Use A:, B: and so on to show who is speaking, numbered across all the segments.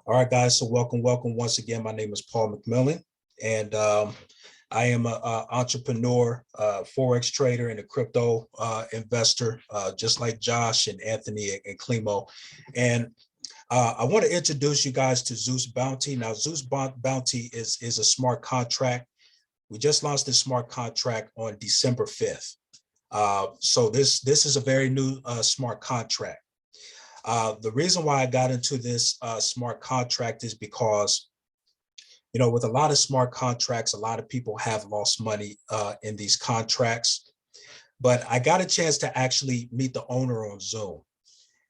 A: All right, guys. So welcome once again. My name is Paul McMillan, and I am an entrepreneur, forex trader, and a crypto investor, just like Josh and Anthony and Clemo. And I want to introduce you guys to Zeus Bounty. Now, Zeus Bounty is a smart contract. We just launched this smart contract on December 5th. So this is a very new smart contract. The reason why I got into this smart contract is because, with a lot of smart contracts, a lot of people have lost money in these contracts. But I got a chance to actually meet the owner on Zoom.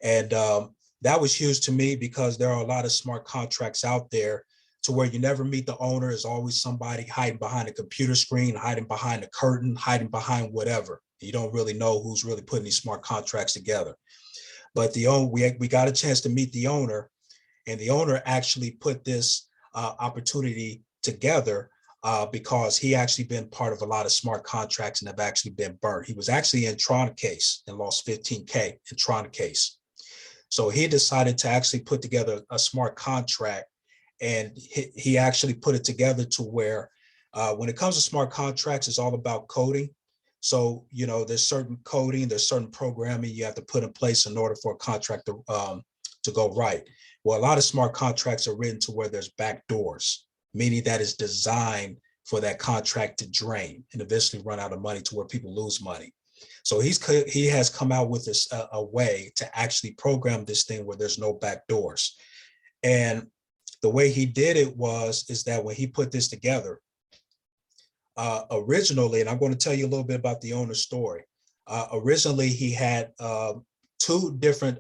A: And that was huge to me because there are a lot of smart contracts out there to where you never meet the owner. There's always somebody hiding behind a computer screen, hiding behind a curtain, hiding behind whatever. You don't really know who's really putting these smart contracts together. But we got a chance to meet the owner, and the owner actually put this opportunity together because he actually been part of a lot of smart contracts and have actually been burnt. He was actually in Tron case and lost 15K in Tron case. So he decided to actually put together a smart contract, and he actually put it together to where when it comes to smart contracts, it's all about coding. So, there's certain coding, there's certain programming you have to put in place in order for a contract to go right. Well, a lot of smart contracts are written to where there's back doors, meaning that it's designed for that contract to drain and eventually run out of money to where people lose money. So he has come out with this a way to actually program this thing where there's no back doors. And the way he did it is that when he put this together, originally, and I'm going to tell you a little bit about the owner's story. Originally, he had two different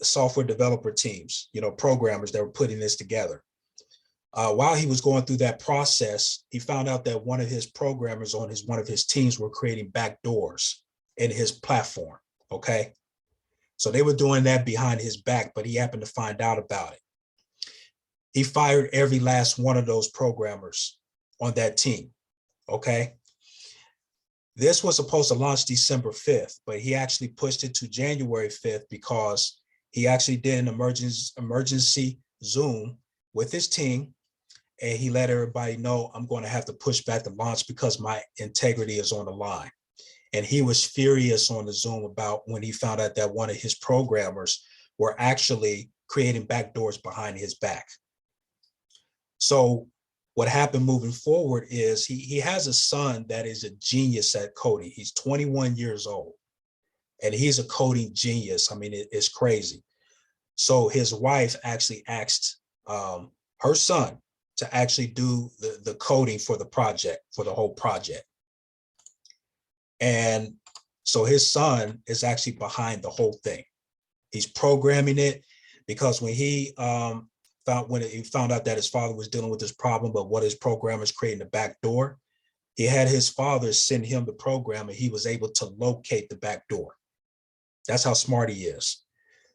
A: software developer teams, programmers that were putting this together. While he was going through that process, he found out that one of his programmers on one of his teams were creating backdoors in his platform. Okay. So they were doing that behind his back, but he happened to find out about it. He fired every last one of those programmers on that team. Okay. This was supposed to launch December 5th, but he actually pushed it to January 5th because he actually did an emergency Zoom with his team. And he let everybody know, I'm going to have to push back the launch because my integrity is on the line. And he was furious on the Zoom about when he found out that one of his programmers were actually creating backdoors behind his back. So what happened moving forward is he has a son that is a genius at coding. He's 21 years old and he's a coding genius. I mean, it's crazy. So his wife actually asked her son to actually do the coding for the project, for the whole project. And so his son is actually behind the whole thing. He's programming it because when he found out that his father was dealing with this problem, but what his programmer is creating the back door, he had his father send him the program and he was able to locate the back door. That's how smart he is.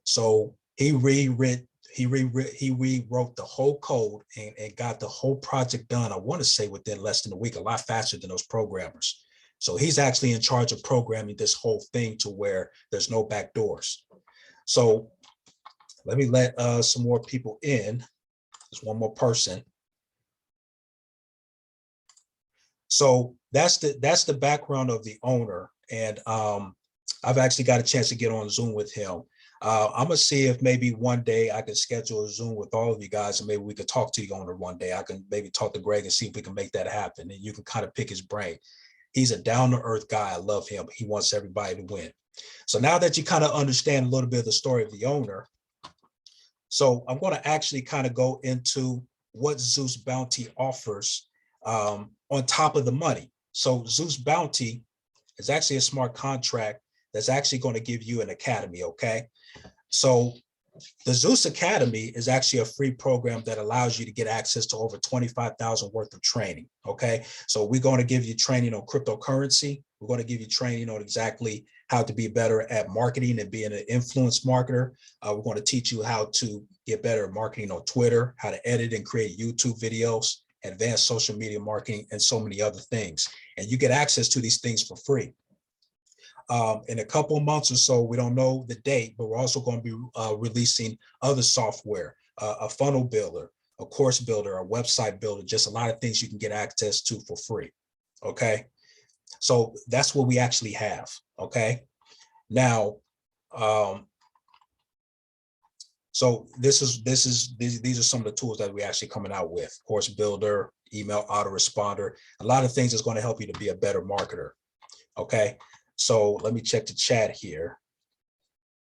A: So he rewrote the whole code and got the whole project done, I want to say within less than a week, a lot faster than those programmers. So he's actually in charge of programming this whole thing to where there's no back doors. So let me let some more people in. There's one more person. So that's the background of the owner. And I've actually got a chance to get on Zoom with him. I'm gonna see if maybe one day I can schedule a Zoom with all of you guys, and maybe we could talk to the owner one day. I can maybe talk to Greg and see if we can make that happen, and you can kind of pick his brain. He's a down-to-earth guy. I love him. He wants everybody to win. So now that you kind of understand a little bit of the story of the owner, so I'm going to actually kind of go into what Zeus Bounty offers on top of the money. So Zeus Bounty is actually a smart contract that's actually going to give you an academy, okay? So the Zeus Academy is actually a free program that allows you to get access to over 25,000 worth of training, okay? So we're going to give you training on cryptocurrency. We're going to give you training on exactly how to be better at marketing and being an influence marketer. We're going to teach you how to get better at marketing on Twitter, how to edit and create YouTube videos, advanced social media marketing, and so many other things. And you get access to these things for free. In a couple of months or so, we don't know the date, but we're also going to be releasing other software, a funnel builder, a course builder, a website builder, just a lot of things you can get access to for free. Okay. So that's what we actually have. Okay. Now, so these are some of the tools that we're actually coming out with: course builder, email autoresponder, a lot of things that's going to help you to be a better marketer. Okay. So let me check the chat here.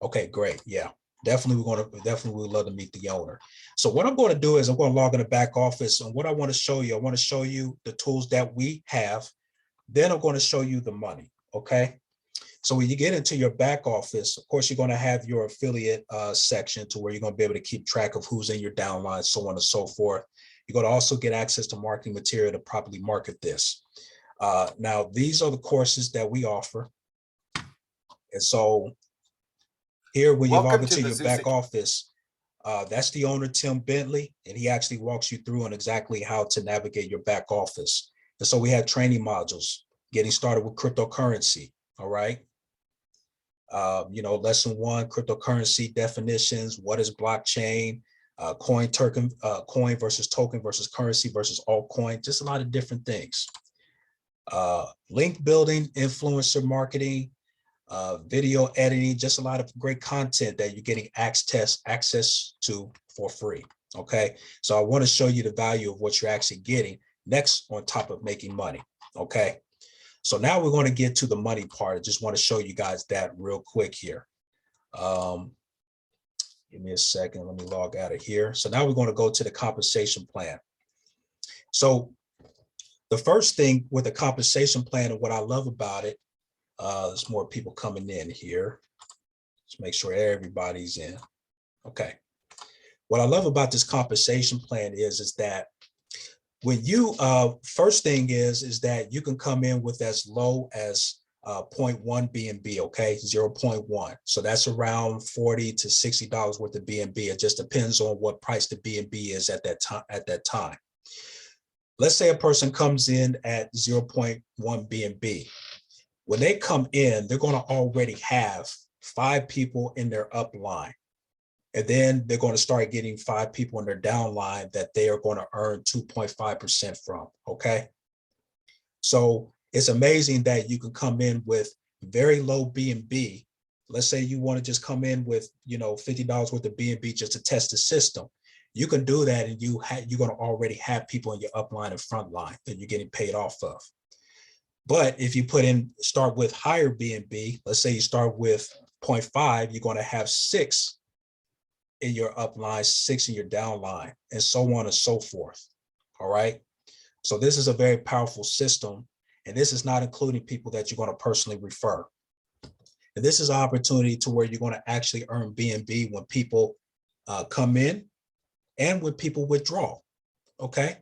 A: Okay, great. Yeah, definitely. Definitely would love to meet the owner. So what I'm going to do is I'm going to log in the back office, and what I want to show you, I want to show you the tools that we have. Then I'm going to show you the money. Okay. So when you get into your back office, of course, you're going to have your affiliate section to where you're going to be able to keep track of who's in your downline, so on and so forth. You're going to also get access to marketing material to properly market this. Now, these are the courses that we offer. And so here, when you log into your back office, that's the owner, Tim Bentley, and he actually walks you through on exactly how to navigate your back office. And so we have training modules, getting started with cryptocurrency. All right. Lesson 1, cryptocurrency definitions. What is blockchain? Coin versus token versus currency versus altcoin. Just a lot of different things. Link building, influencer marketing, video editing, just a lot of great content that you're getting access to for free. Okay, so I want to show you the value of what you're actually getting next on top of making money. Okay, so now we're going to get to the money part. I just want to show you guys that real quick here. Give me a second. Let me log out of here. So now we're going to go to the compensation plan. So the first thing with the compensation plan, and what I love about it, there's more people coming in here. Let's make sure everybody's in. Okay. What I love about this compensation plan is that when you, first thing is that you can come in with as low as 0.1 BNB, okay, 0.1. So that's around $40 to $60 worth of BNB. It just depends on what price the BNB is at that time. Let's say a person comes in at 0.1 BNB. When they come in, they're going to already have 5 people in their upline. And then they're going to start getting 5 people in their downline that they are going to earn 2.5% from. Okay. So it's amazing that you can come in with very low BNB. Let's say you want to just come in with, $50 worth of BNB just to test the system. You can do that, and you're going to already have people in your upline and front line that you're getting paid off of. But if you start with higher BNB, let's say you start with 0.5, you're going to have 6 in your upline, 6 in your downline, and so on and so forth. All right. So this is a very powerful system, and this is not including people that you're going to personally refer. And this is an opportunity to where you're going to actually earn BNB when people come in and when people withdraw. Okay.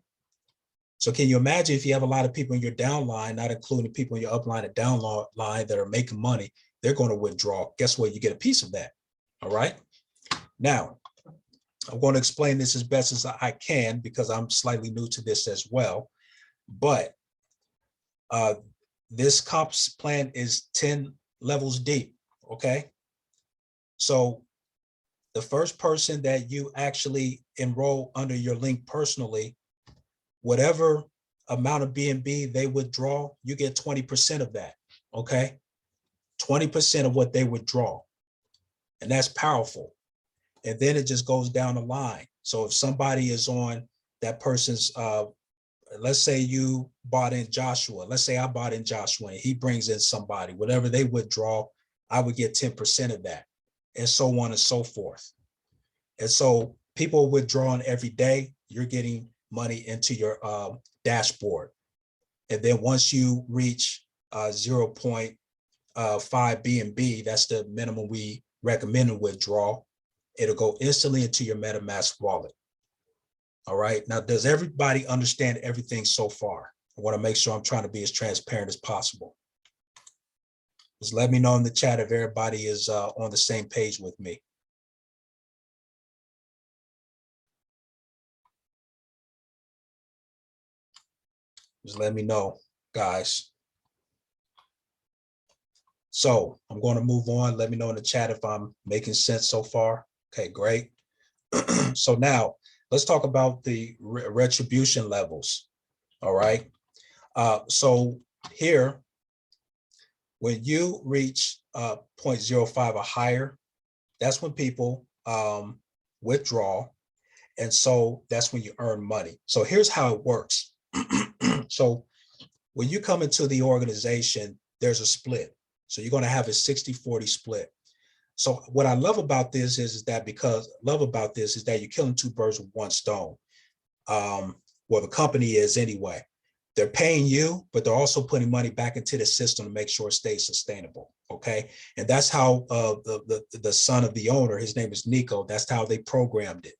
A: So can you imagine if you have a lot of people in your downline, not including people in your upline and downline that are making money, they're going to withdraw. Guess what? You get a piece of that. All right. Now, I'm going to explain this as best as I can because I'm slightly new to this as well. But this comps plan is 10 levels deep. Okay. So the first person that you actually enroll under your link personally, whatever amount of BNB they withdraw, you get 20% of that. Okay. 20% of what they withdraw. And that's powerful. And then it just goes down the line. So if somebody is on that person's, let's say you bought in Joshua, let's say I bought in Joshua and he brings in somebody, whatever they withdraw, I would get 10% of that, and so on and so forth. And so people withdrawing every day, you're getting money into your dashboard. And then once you reach 0.5 BNB, that's the minimum we recommend to withdraw. It'll go instantly into your MetaMask wallet. All right. Now, does everybody understand everything so far? I want to make sure I'm trying to be as transparent as possible. Just let me know in the chat if everybody is on the same page with me. Just let me know, guys. So I'm going to move on. Let me know in the chat if I'm making sense so far. Okay, great. So now let's talk about the retribution levels. All right. So here, when you reach 0.05 or higher, that's when people withdraw. And so that's when you earn money. So here's how it works. So when you come into the organization, there's a split. So you're going to have a 60-40 split. So what I love about this is that you're killing two birds with one stone. Well, the company is anyway. They're paying you, but they're also putting money back into the system to make sure it stays sustainable. Okay. And that's how the son of the owner, his name is Nico, that's how they programmed it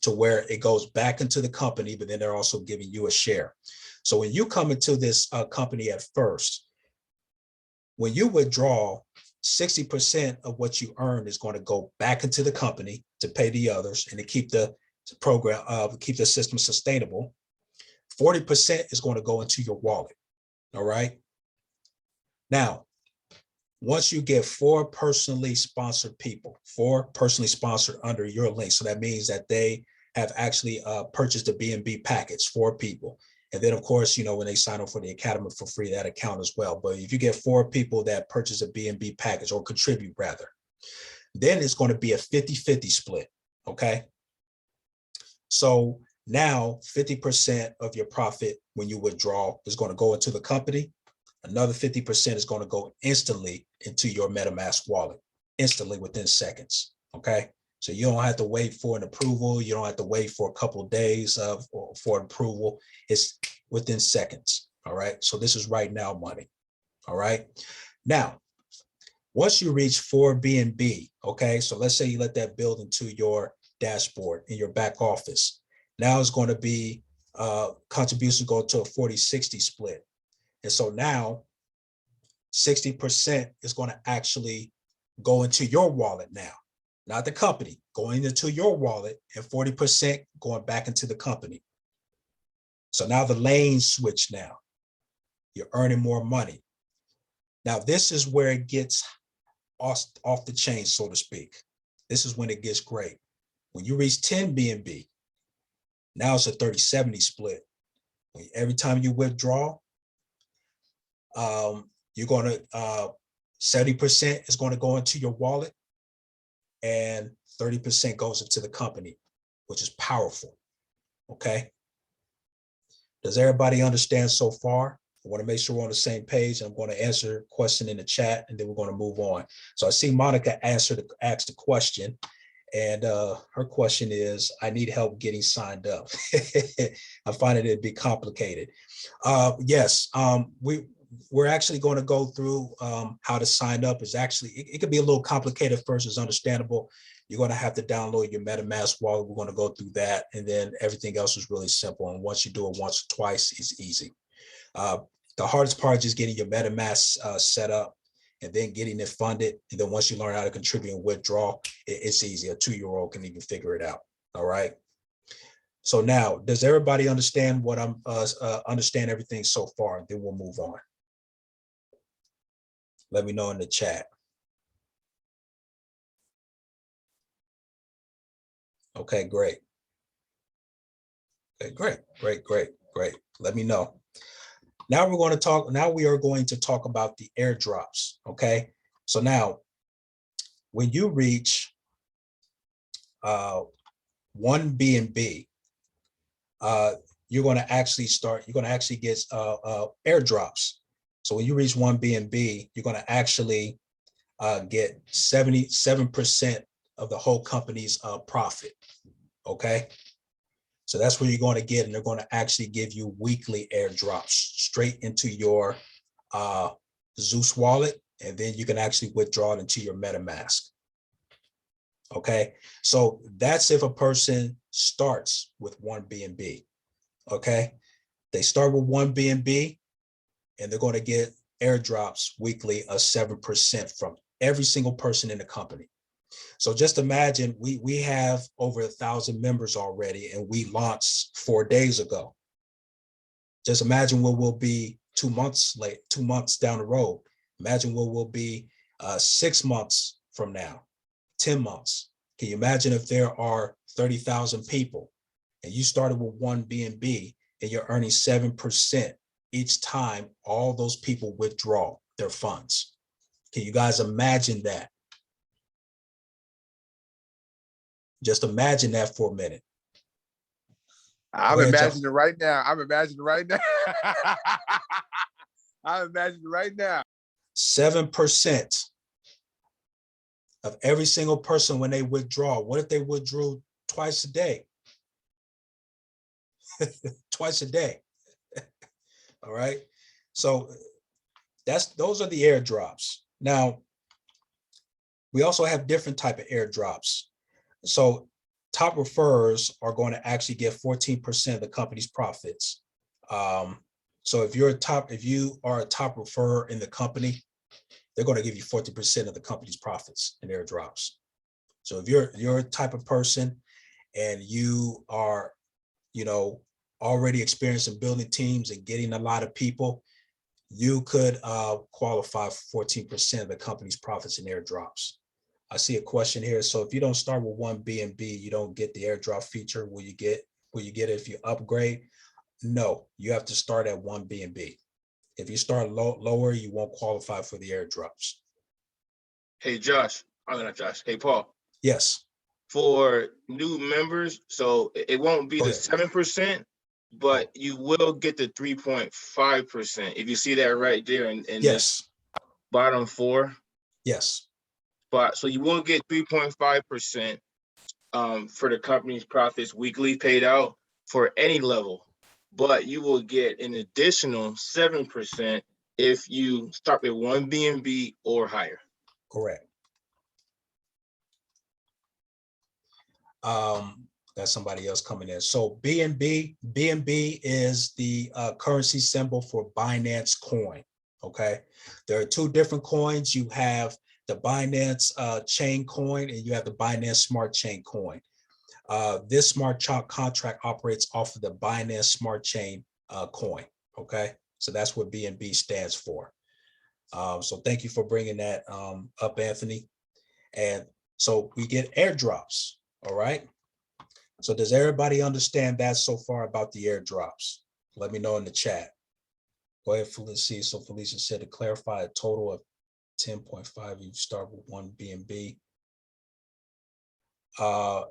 A: to where it goes back into the company, but then they're also giving you a share. So when you come into this company at first, when you withdraw, 60% of what you earn is going to go back into the company to pay the others and to keep the program, keep the system sustainable. 40% is going to go into your wallet. All right. Now, once you get 4 personally sponsored people, 4 personally sponsored under your link, so that means that they have actually purchased a BNB package, 4 people. And then, of course, you know, when they sign up for the Academy for free, that account as well. But if you get 4 people that purchase a BNB package or contribute rather, then it's going to be a 50-50 split. Okay. So now 50% of your profit when you withdraw is going to go into the company. Another 50% is going to go instantly into your MetaMask wallet, instantly within seconds. Okay. So you don't have to wait for an approval. You don't have to wait for a couple of days for an approval. It's within seconds. All right. So this is right now money. All right. Now, once you reach 4 BNB, okay, so let's say you let that build into your dashboard in your back office. Now it's going to be contributions go to a 40-60 split. And so now 60% is going to actually go into your wallet now, not the company, going into your wallet, and 40% going back into the company. So now the lanes switch now. You're earning more money. Now this is where it gets off the chain, so to speak. This is when it gets great. When you reach 10 BNB, now it's a 30-70 split. Every time you withdraw, you're going to 70% is going to go into your wallet and 30% goes into the company, which is powerful. Okay. Does everybody understand so far? I want to make sure we're on the same page. I'm going to answer a question in the chat and then we're going to move on. So I see Monica asked the question, and her question is, I need help getting signed up. I find it to be complicated. Yes, we're actually going to go through how to sign up. Is actually, it could be a little complicated first, it's understandable. You're going to have to download your MetaMask wallet. We're going to go through that, and then everything else is really simple. And once you do it once or twice, it's easy. The hardest part is just getting your MetaMask set up and then getting it funded. And then once you learn how to contribute and withdraw, it's easy. A 2-year-old can even figure it out. All right. So now, does everybody understand what I'm understand everything so far? Then we'll move on. Let me know in the chat. Okay, great. Okay, great. Let me know. Now we are going to talk about the airdrops. Okay. So now when you reach 1 BNB, you're going to actually get airdrops. So when you reach 1 BNB, you're going to actually get 77% of the whole company's profit. Okay. So that's where you're going to get, and they're going to actually give you weekly airdrops straight into your Zeus wallet, and then you can actually withdraw it into your MetaMask. Okay, so that's if a person starts with 1 BNB. Okay, they start with 1 BNB, and they're going to get airdrops weekly of 7% from every single person in the company. So just imagine we have over 1,000 members already, and we launched 4 days ago. Just imagine what we'll be 2 months late, 2 months down the road. Imagine what we'll be 6 months from now, 10 months, Can you imagine if there are 30,000 people and you started with one BNB and you're earning 7% each time all those people withdraw their funds? Can you guys imagine that? Just imagine that for a minute.
B: I'm imagining it right now. I'm imagining it right now. I'm imagining it right now.
A: 7% of every single person when they withdraw. What if they withdrew twice a day? Twice a day. All right. So those are the airdrops. Now, we also have different type of airdrops. So top referrers are going to actually get 14% of the company's profits. So if you are a top referrer in the company, they're going to give you 40% of the company's profits in airdrops. So if you're a type of person and you are, already experienced in building teams and getting a lot of people, you could qualify for 14% of the company's profits in airdrops. I see a question here. So if you don't start with one BNB, you don't get the airdrop feature. Will you get it if you upgrade? No, you have to start at one BNB. If you start lower, you won't qualify for the airdrops.
C: Hey, Josh. I'm not Josh. Hey, Paul.
A: Yes.
C: For new members, so it won't be the 7%, but you will get the 3.5%. If you see that right there in
A: yes,
C: this bottom 4.
A: Yes.
C: But so you will get 3.5% for the company's profits weekly paid out for any level, but you will get an additional 7% if you start with one BNB or higher.
A: Correct. That's somebody else coming in. So BNB is the currency symbol for Binance coin. Okay, there are two different coins. You have the Binance chain coin and you have the Binance Smart Chain coin. This smart contract operates off of the Binance Smart Chain coin. Okay, so that's what BNB stands for. So thank you for bringing that up, Anthony. And so we get airdrops. All right. So does everybody understand that so far about the airdrops? Let me know in the chat. Go ahead, Felicia. So Felicia said to clarify, a total of 10.5. You start with one BNB.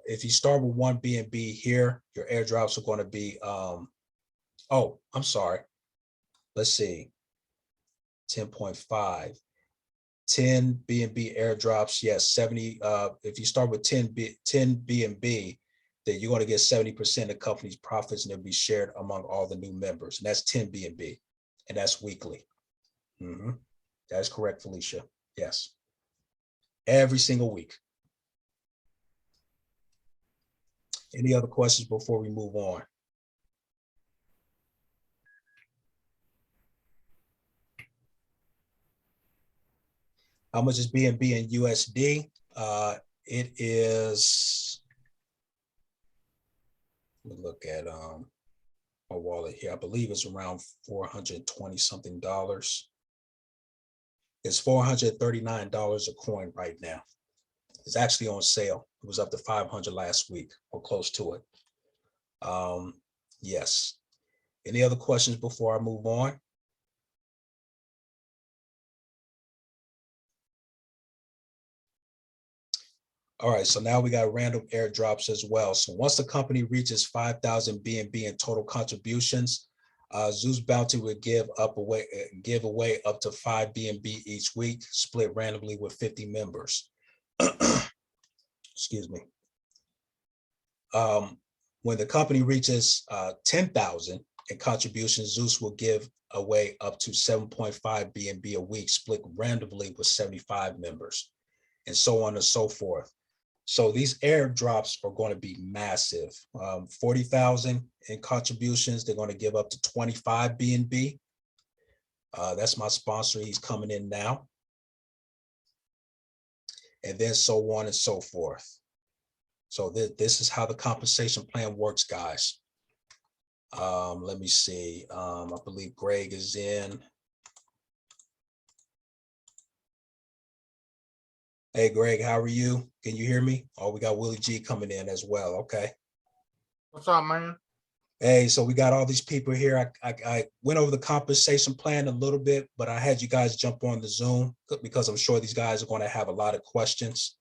A: If you start with one BNB here, your airdrops are going to be, oh, I'm sorry. Let's see. 10.5. 10 BNB airdrops. Yes, 70. If you start with 10 BNB, then you're going to get 70% of the company's profits and they'll be shared among all the new members. And that's 10 BNB. And that's weekly. That's correct, Felicia. Yes. Every single week. Any other questions before we move on? How much is BNB in USD? It is, let me look at my wallet here. I believe it's around $420 something. It's $439 a coin right now. It's actually on sale. It was up to 500 last week or close to it. Yes. Any other questions before I move on? All right, so now we got random airdrops as well. So once the company reaches 5,000 BNB in total contributions, Zeus Bounty would give away up to 5 BNB each week, split randomly with 50 members. Excuse me. When the company reaches 10,000 in contributions, Zeus will give away up to 7.5 BNB a week, split randomly with 75 members, and so on and so forth. So these airdrops are going to be massive. 40,000 in contributions, they're going to give up to 25 BNB. That's my sponsor. He's coming in now. And then so on and so forth. So this is how the compensation plan works, guys. Let me see. I believe Greg is in. Hey, Greg, how are you? Can you hear me? Oh, we got Willie G coming in as well. Okay.
B: What's up, man?
A: Hey, so we got all these people here. I went over the compensation plan a little bit, but I had you guys jump on the Zoom because I'm sure these guys are going to have a lot of questions.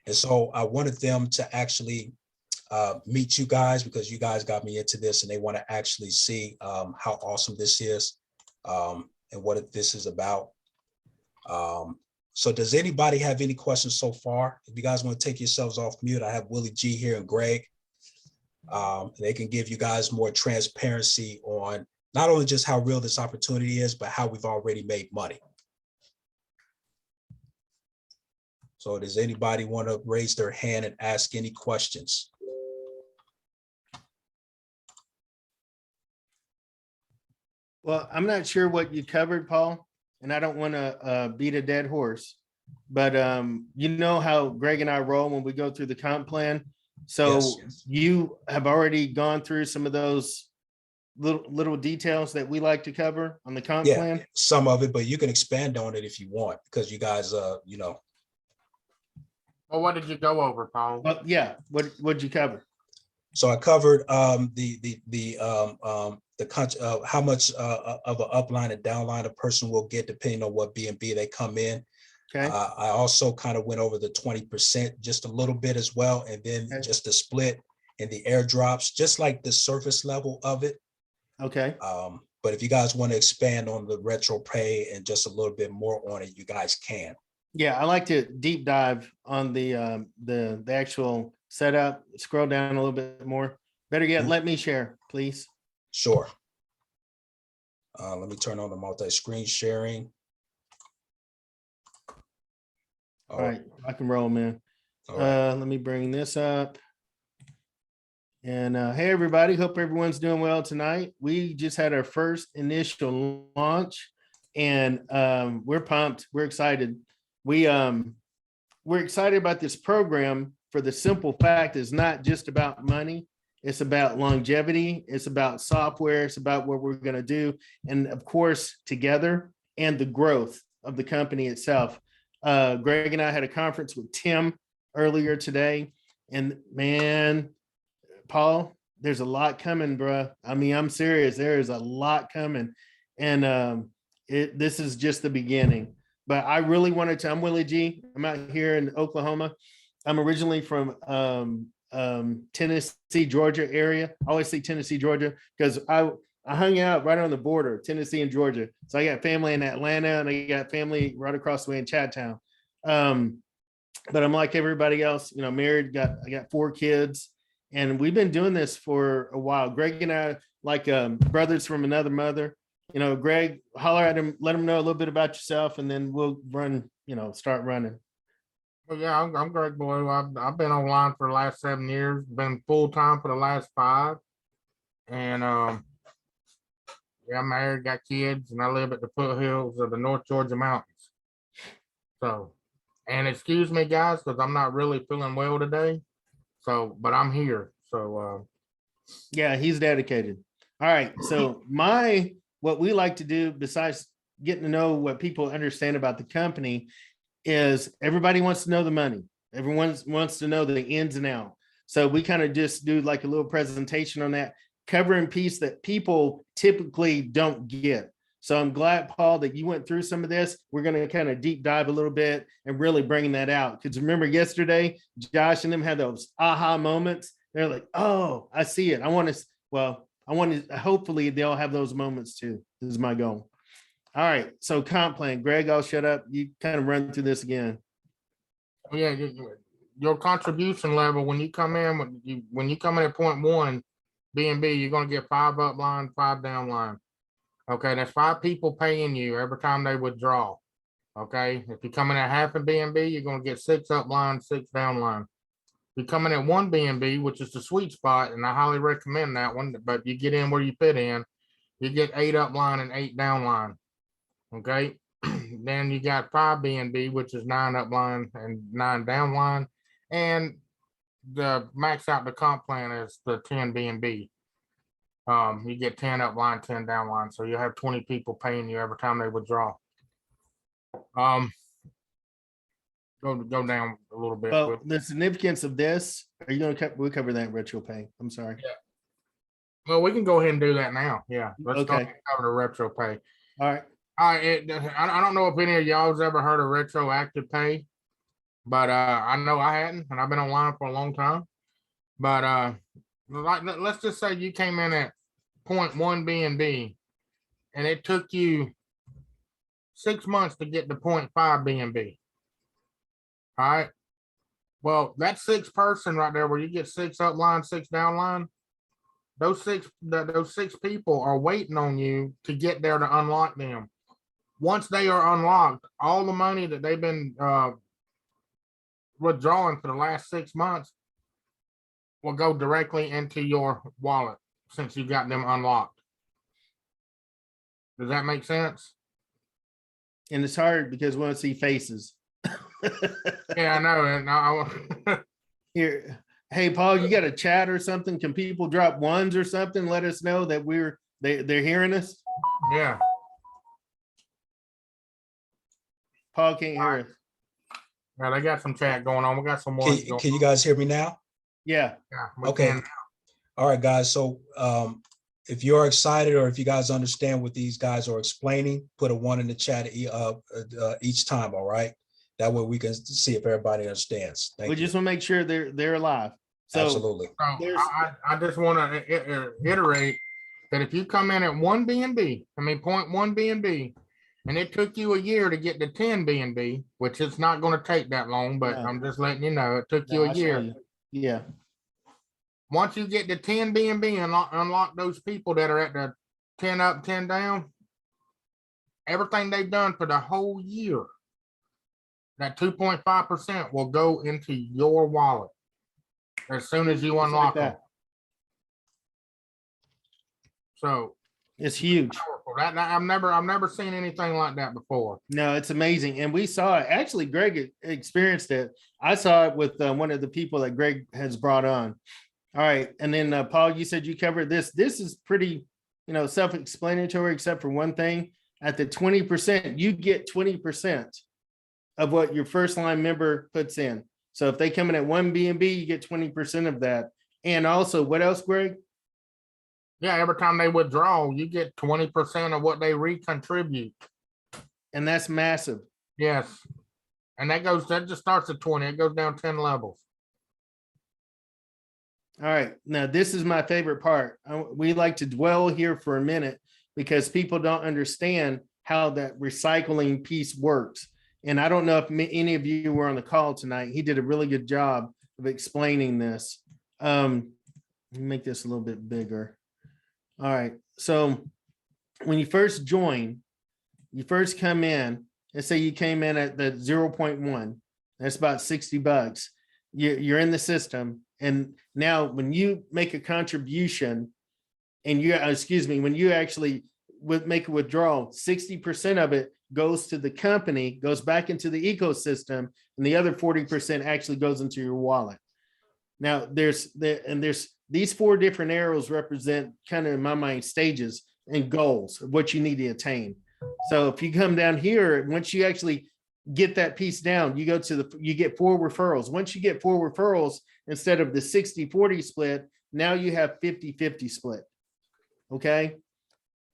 A: And so I wanted them to actually meet you guys because you guys got me into this and they want to actually see how awesome this is and what this is about. So does anybody have any questions so far? If you guys want to take yourselves off mute, I have Willie G here and Greg. And they can give you guys more transparency on not only just how real this opportunity is, but how we've already made money. So does anybody want to raise their hand and ask any questions?
D: Well, I'm not sure what you covered, Paul, and I don't want to beat a dead horse, but you know how Greg and I roll when we go through the comp plan. So
A: Yes.
D: you have already gone through some of those little details that we like to cover on the comp
A: Yeah,
D: plan.
A: some of it, but you can expand on it if you want, because you guys, you know.
B: Well, what did you go over, Paul?
D: But yeah, what'd you cover?
A: So I covered how much of an upline and downline a person will get depending on what B&B they come in.
D: Okay.
A: I also kind of went over the 20% just a little bit as well, and then
D: Okay.
A: just the split and the airdrops, just like the surface level of it.
D: Okay.
A: But if you guys want to expand on the retro pay and just a little bit more on it, you guys can.
D: Yeah, I like to deep dive on the actual setup. Scroll down a little bit more. Better yet, let me share, please.
A: Sure. Let me turn on the multi-screen sharing.
D: All right, I can roll, man.
A: All right.
D: Let me bring this up. And hey, everybody, hope everyone's doing well tonight. We just had our first initial launch and we're pumped. We're excited. We're excited about this program for the simple fact it's not just about money. It's about longevity. It's about software. It's about what we're going to do. And of course, together and the growth of the company itself. Greg and I had a conference with Tim earlier today, and man, Paul, there's a lot coming, bro. I mean, I'm serious. There is a lot coming, and this is just the beginning. But I really wanted to. I'm Willie G. I'm out here in Oklahoma. I'm originally from Tennessee, Georgia area. I always say Tennessee, Georgia, because I hung out right on the border, Tennessee and Georgia. So I got family in Atlanta and I got family right across the way in Chattown. But I'm like everybody else, you know, married, I got 4 kids, and we've been doing this for a while. Greg and I like brothers from another mother. You know, Greg, holler at him, let him know a little bit about yourself, and then we'll run, you know, start running.
E: Well, yeah, I'm Greg Boyle. I've been online for the last 7 years, been full time for the last 5. And yeah, I'm married, got kids, and I live at the foothills of the North Georgia mountains. So, and excuse me, guys, because I'm not really feeling well today. So, but I'm here. So
D: Yeah, he's dedicated. All right. So what we like to do, besides getting to know what people understand about the company, is everybody wants to know the money. Everyone wants to know the ins and out. So we kind of just do like a little presentation on that, covering piece that people typically don't get. So I'm glad, Paul, that you went through some of this. We're going to kind of deep dive a little bit and really bring that out. Because remember yesterday, Josh and them had those aha moments. They're like, oh, I see it. Hopefully they'll have those moments too. This is my goal. All right. So comp plan, Greg, I'll shut up. You kind of run through this again.
E: yeah, your contribution level when you come in at 0.1 B&B, you're gonna get 5 upline, 5 downline. Okay, that's 5 people paying you every time they withdraw. Okay, if you come in at half a B&B, you're gonna get 6 upline, 6 downline. If you come in at 1 B&B, which is the sweet spot, and I highly recommend that one, but you get in where you fit in, you get 8 upline and 8 downline. Okay, then you got 5 B&B, which is 9 upline and 9 downline, and the max out the comp plan is the 10 B&B. You get 10 upline, 10 downline, so you have 20 people paying you every time they withdraw. go down a little bit.
D: Well, the significance of this, are you gonna we'll cover that in retro pay. I'm sorry.
E: Well, we can go ahead and do that now. Yeah, let's go
D: Okay.
E: ahead and cover the retro pay.
D: All right.
E: I don't know if any of y'all's ever heard of retroactive pay, but I know I hadn't, and I've been online for a long time. But let's just say you came in at 0.1 BNB, and it took you 6 months to get to 0.5 BNB. All right. Well, that 6 person right there, where you get 6 upline, 6 downline, those six people are waiting on you to get there to unlock them. Once they are unlocked, all the money that they've been withdrawing for the last 6 months will go directly into your wallet since you got them unlocked. Does that make sense?
D: And it's hard because we want to see faces.
E: Yeah, I know. And
D: Here, hey, Paul, you got a chat or something? Can people drop ones or something? Let us know that they're hearing us.
E: yeah.
D: Paul can't hear us.
E: Yeah, they got some chat going on. We got some more.
A: Can you guys hear me now?
D: Yeah.
E: Yeah, we
A: Okay.
E: can.
A: All right, guys. So if you're excited or if you guys understand what these guys are explaining, put a 1 in the chat each time. All right. That way we can see if everybody understands. Thank
D: We
A: you.
D: just want to make sure they're alive. So
A: Absolutely.
E: So
D: There's-
E: I just want to iterate that if you come in at 1 BNB, I mean 0.1 BNB, and it took you a year to get to 10 BNB, which it's not going to take that long, but
D: No.
E: I'm just letting you know it took you
D: No,
E: a
D: I'll show
E: year.
D: you. Yeah.
E: Once you get to 10 BNB and unlock those people that are at the 10 up, 10 down, everything they've done for the whole year, that 2.5% will go into your wallet as soon as you
D: Just like
E: unlock them.
D: that.
E: So
D: It's huge.
E: powerful. That I've never seen anything like that before.
D: No, it's amazing. And we saw it. Actually, Greg experienced it. I saw it with one of the people that Greg has brought on. All right. And then Paul, you said you covered this. This is pretty, self-explanatory, except for one thing. At the 20%, you get 20% of what your first line member puts in. So if they come in at 1 BNB, you get 20% of that. And also, what else, Greg?
E: Yeah, every time they withdraw, you get 20% of what they recontribute.
D: And that's massive.
E: Yes. And that just starts at 20. It goes down 10 levels.
D: All right, now this is my favorite part. We like to dwell here for a minute because people don't understand how that recycling piece works. And I don't know if any of you were on the call tonight. He did a really good job of explaining this. Let me make this a little bit bigger. All right, so when you first join, you first come in, let's say you came in at the 0.1, that's about $60. You're in the system. And now when you make a contribution and when you actually make a withdrawal, 60% of it goes to the company, goes back into the ecosystem, and the other 40% actually goes into your wallet. Now there's these 4 different arrows represent kind of in my mind stages and goals of what you need to attain. So if you come down here, once you actually get that piece down, you get 4 referrals. Once you get 4 referrals, instead of the 60-40 split, now you have 50-50 split. Okay.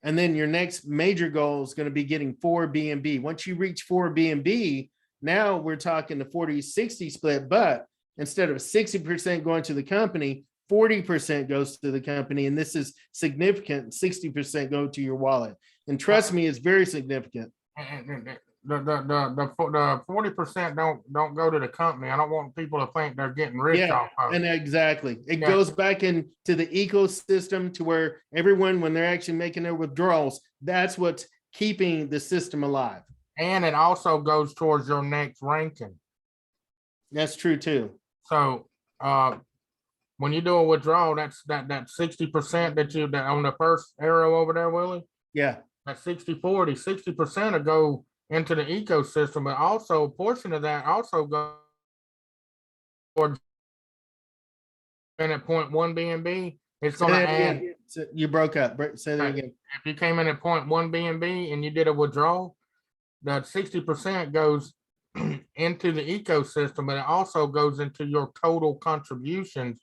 D: And then your next major goal is going to be getting 4 BNB. Once you reach 4 BNB, now we're talking the 40-60 split, but instead of 60% going to the company, 40% goes to the company. And this is significant. 60% go to your wallet. And trust me, it's very significant.
E: The 40% don't go to the company. I don't want people to think they're getting rich
D: Yeah,
E: off of it.
D: and exactly. It
E: Yeah.
D: goes back into the ecosystem to where everyone, when they're actually making their withdrawals, that's what's keeping the system alive.
E: And it also goes towards your next ranking.
D: That's true too.
E: So when you do a withdrawal, that 60% that on the first arrow over there, Willie,
D: Yeah,
E: that 60-40, 60% will go into the ecosystem, but also a portion of that also goes towards in at 0.1 BNB. It's
D: Say
E: going to
D: that
E: add,
D: again. You broke up. Say that
E: Right.
D: again.
E: if you came in at 0.1 BNB and you did a withdrawal, that 60% goes into the ecosystem, but it also goes into your total contributions.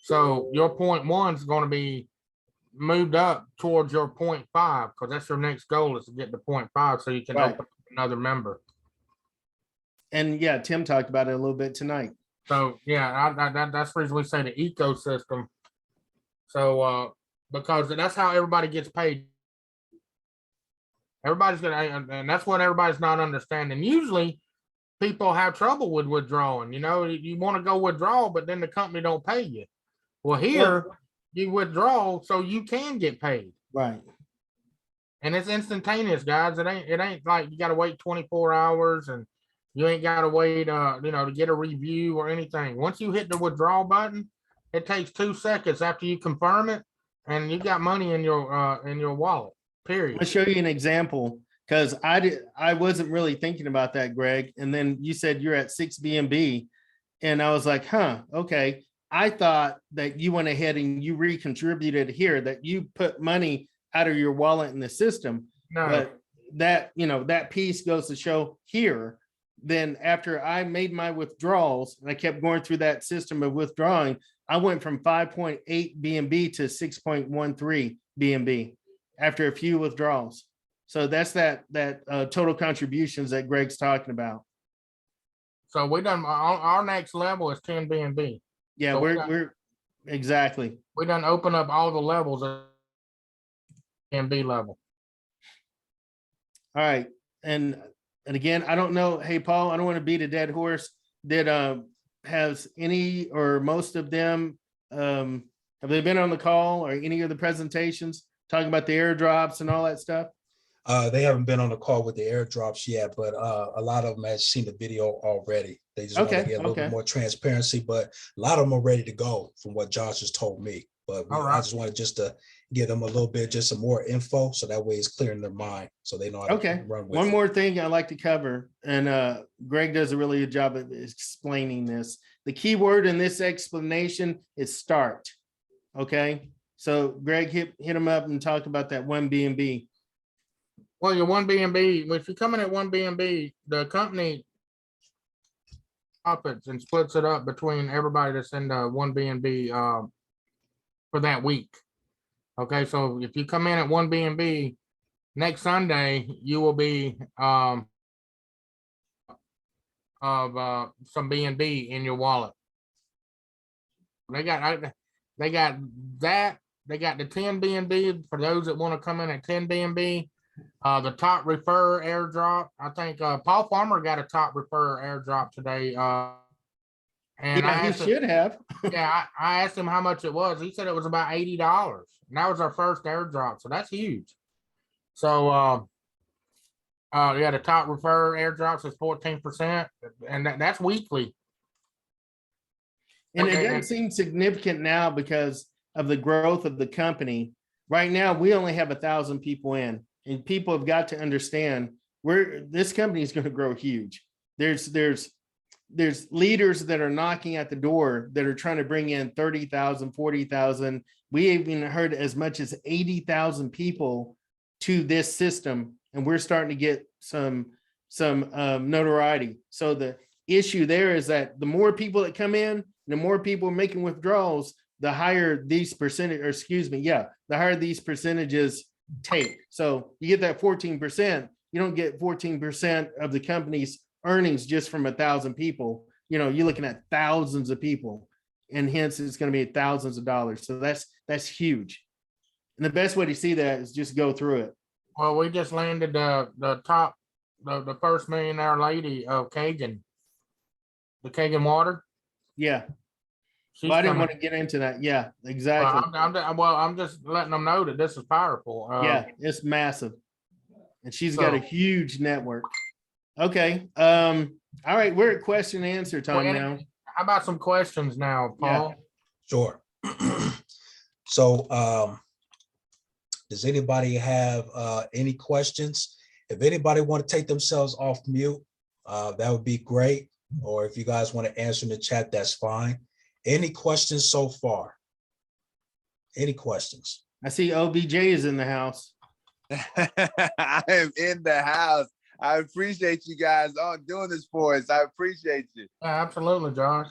E: So your 0.1 is going to be moved up towards your 0.5, because that's your next goal, is to get to 0.5 so you can
D: Right.
E: open up another member.
D: And yeah, Tim talked about it a little bit tonight.
E: So yeah, that's the reason we say the ecosystem. So because that's how everybody gets paid. Everybody's gonna, and that's what everybody's not understanding. Usually people have trouble with withdrawing. You know, you want to go withdraw, but then the company don't pay you. Well, here you withdraw so you can get paid.
D: Right.
E: And it's instantaneous, guys. It ain't like you gotta wait 24 hours and you ain't gotta wait to get a review or anything. Once you hit the withdrawal button, it takes 2 seconds after you confirm it, and you got money in your wallet.
D: I'll
E: Period.
D: show you an example, because I wasn't really thinking about that, Greg. And then you said you're at 6 BNB, and I was like, huh, okay. I thought that you went ahead and you recontributed here, that you put money out of your wallet in the system.
E: No,
D: But that, that piece goes to show here. Then after I made my withdrawals, and I kept going through that system of withdrawing, I went from 5.8 BNB to 6.13 BNB after a few withdrawals. So that's that total contributions that Greg's talking about.
E: so we done our next level is 10 BNB.
D: Yeah,
E: So
D: we're exactly.
E: We done open up all the levels of BNB level.
D: All right. And again, I don't know. Hey, Paul, I don't want to beat a dead horse. Did has any or most of them have they been on the call or any of the presentations talking about the airdrops and all that stuff?
A: They haven't been on the call with the airdrops yet, but a lot of them have seen the video already. They just want to
D: Okay,
A: get a little
D: okay.
A: bit more transparency, but a lot of them are ready to go from what Josh has told me. But
E: All
A: I
E: right.
A: just wanted just to give them a little bit, just some more info, so that way it's clear in their mind, so they know how
D: Okay.
A: to run with
D: One
A: it.
D: more thing I'd like to cover, and Greg does a really good job of explaining this. The key word in this explanation is start. Okay, so Greg, hit him up and talk about that 1 BNB.
E: Well, your 1 BNB, if you come in at 1 BNB, the company profits and splits it up between everybody that's in the 1 BNB for that week. Okay, so if you come in at 1 BNB, next Sunday, you will be of some BNB in your wallet. They got that. They got the 10 BNB for those that want to come in at 10 BNB. The top refer airdrop. I think Paul Farmer got a top refer airdrop today. And I
D: Yeah, he
E: asked him,
D: should have.
E: yeah, I asked him how much it was. He said it was about $80. And that was our first airdrop, so that's huge. So yeah, the top refer airdrops is 14%, and that's weekly.
D: And it
E: Okay,
D: doesn't
E: and-
D: seem significant now because of the growth of the company. Right now, we only have 1,000 people in, and people have got to understand this company is going to grow huge. There's leaders that are knocking at the door that are trying to bring in 30,000, 40,000. We even heard as much as 80,000 people to this system, and we're starting to get some notoriety. So the issue there is that the more people that come in, the more people making withdrawals, the higher these the higher these percentages take. So you get that 14%, you don't get 14% of the company's earnings just from 1,000 people. You're looking at thousands of people, and hence it's going to be thousands of dollars. So that's huge. And the best way to see that is just go through it.
E: Well, we just landed the top, the first millionaire lady of Kagan, the Kagan Water.
D: Yeah.
E: She's
D: Well, I didn't
E: coming.
D: want to get into that. Yeah, exactly.
E: I'm just letting them know that this is powerful.
D: Yeah, it's massive. And she's got a
E: So-
D: huge network. Okay. All right. We're at question and answer time
E: Well,
D: now.
E: How about some questions now, Paul?
A: Sure. So does anybody have any questions? If anybody want to take themselves off mute, that would be great. Or if you guys want to answer in the chat, that's fine. Any questions so far? Any questions?
D: I see OBJ is in the house.
B: I am in the house. I appreciate you guys all doing this for us. I appreciate you.
E: Yeah, absolutely, Josh.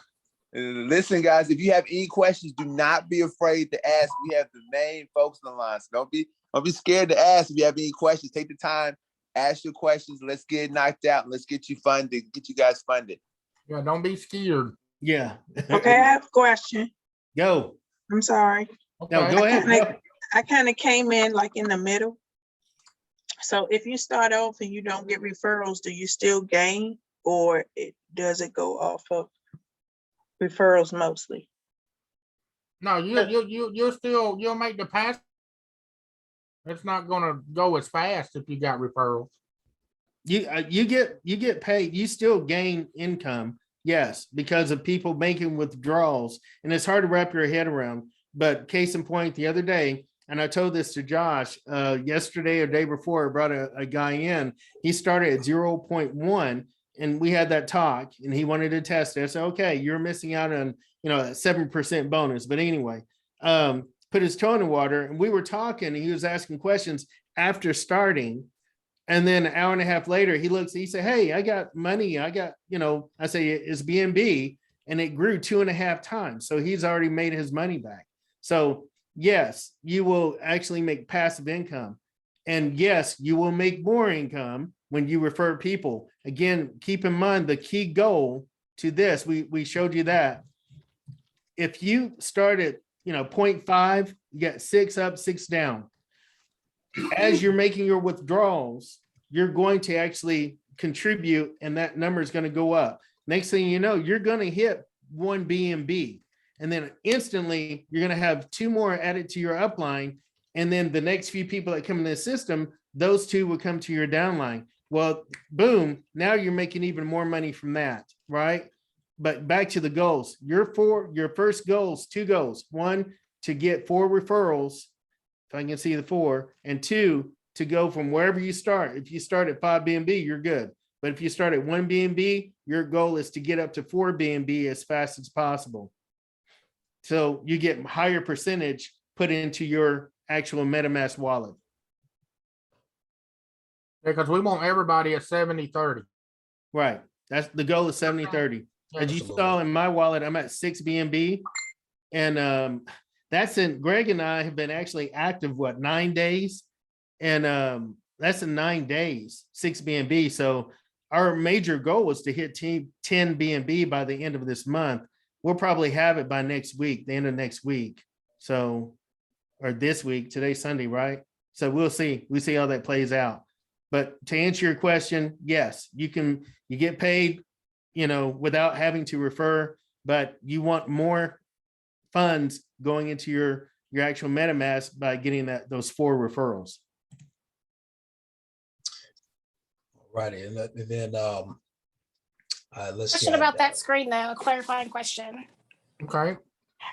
B: Listen, guys, if you have any questions, do not be afraid to ask. We have the main folks on the line. So don't be scared to ask if you have any questions. Take the time, ask your questions. Let's get it knocked out. Let's get you funded, get you guys funded.
E: Yeah, don't be scared.
D: Yeah.
F: Okay, I have a question.
D: Go.
F: I'm sorry.
D: No,
E: Okay.
D: go ahead. Go.
F: I kind of came in like in the middle. So if you start off and you don't get referrals, do you still gain, or does it go off of referrals mostly?
E: No, you'll make the pass. It's not gonna go as fast if you got referrals.
D: You get paid, you still gain income, yes, because of people making withdrawals, and it's hard to wrap your head around. But case in point, the other day, and I told this to Josh yesterday or day before, I brought a guy in. He started at 0.1, and we had that talk, and he wanted to test it. I said, okay, you're missing out on a 7% bonus. But anyway, put his toe in the water, and we were talking, and he was asking questions after starting. And then an hour and a half later, he said, hey, I got money. I say it's BNB, and it grew 2.5 times. So he's already made his money back. So yes, you will actually make passive income. And yes, you will make more income when you refer people. Again, keep in mind the key goal to this, we showed you that. If you start at 0.5, you get 6 up, 6 down. As you're making your withdrawals, you're going to actually contribute, and that number is going to go up. Next thing you know, you're going to hit 1 BNB, and then instantly you're going to have 2 more added to your upline, and then the next few people that come in the system, those 2 will come to your downline. Well, boom, now you're making even more money from that, right? But back to the goals. Your first goals, 2 goals. 1, to get 4 referrals, if I can see the 4, and 2, to go from wherever you start. If you start at 5 BNB, you're good. But if you start at 1 BNB, your goal is to get up to 4 BNB as fast as possible. So you get higher percentage put into your actual MetaMask wallet.
E: Because we want everybody at 70-30.
D: Right. That's the goal is 70-30. As you saw in my wallet, I'm at 6 BNB. And Greg and I have been actually active, 9 days? And that's in 9 days, 6 BNB. So our major goal was to hit 10 BNB by the end of this month. We'll probably have it by next week, the end of next week. So, or this week, today's Sunday, right? So we'll see how that plays out. But to answer your question, yes, you get paid, without having to refer, but you want more funds going into your actual MetaMask by getting those 4 referrals.
A: Righty, and then let's see.
G: Question about that screen though, a clarifying question.
E: Okay.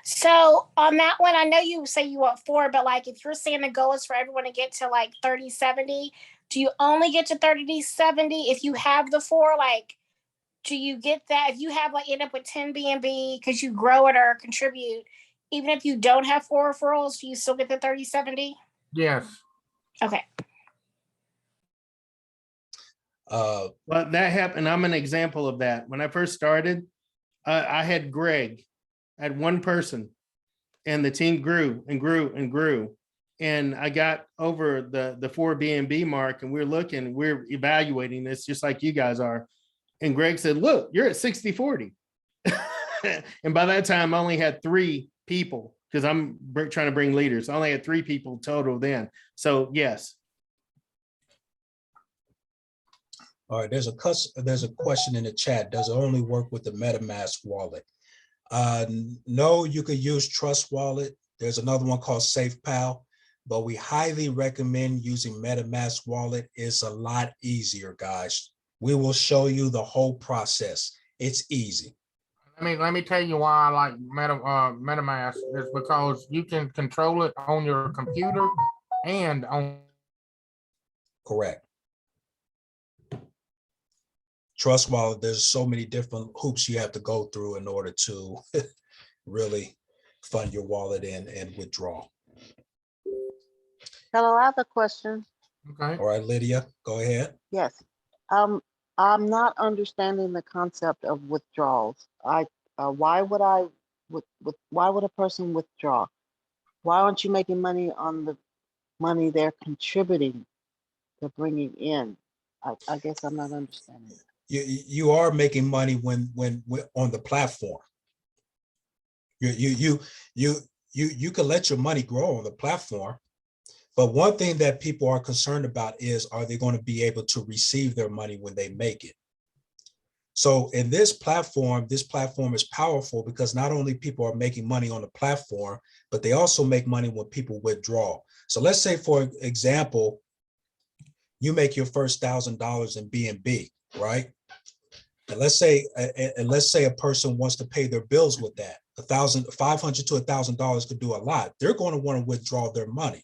G: So on that one, I know you say you want 4, but like if you're saying the goal is for everyone to get to like 30-70, do you only get to 30-70 if you have the 4? Like, do you get that if you have end up with 10 BNB because you grow it or contribute, even if you don't have 4 referrals, do you still get the 30-70?
E: Yes.
G: Okay.
D: Well, that happened. I'm an example of that. When I first started, I had Greg, I had 1 person, and the team grew and grew and grew. And I got over the 4 BNB mark, and we're evaluating this just like you guys are. And Greg said, look, you're at 60-40. And by that time, I only had 3 people because I'm trying to bring leaders. I only had 3 people total then. So yes.
A: All right, there's a question in the chat. Does it only work with the MetaMask wallet? No, you could use Trust Wallet. There's another one called SafePal, but we highly recommend using MetaMask wallet. It's a lot easier, guys. We will show you the whole process. It's easy.
E: Let me tell you why I like MetaMask is because you can control it on your computer and on.
A: Correct. Trust Wallet, there's so many different hoops you have to go through in order to really fund your wallet and withdraw.
H: Hello, I have a question.
E: Okay.
A: All right, Lydia, go ahead.
H: Yes. I'm not understanding the concept of withdrawals. Why would I, why would a person withdraw? Why aren't you making money on the money they're contributing to bringing in? I guess I'm not understanding.
A: You are making money when on the platform. You can let your money grow on the platform, but one thing that people are concerned about is, are they going to be able to receive their money when they make it? So in this platform is powerful because not only people are making money on the platform, but they also make money when people withdraw. So let's say, for example, you make your first $1,000 in BNB, right? And let's say a person wants to pay their bills with that. $500 to $1,000 could do a lot. They're going to want to withdraw their money.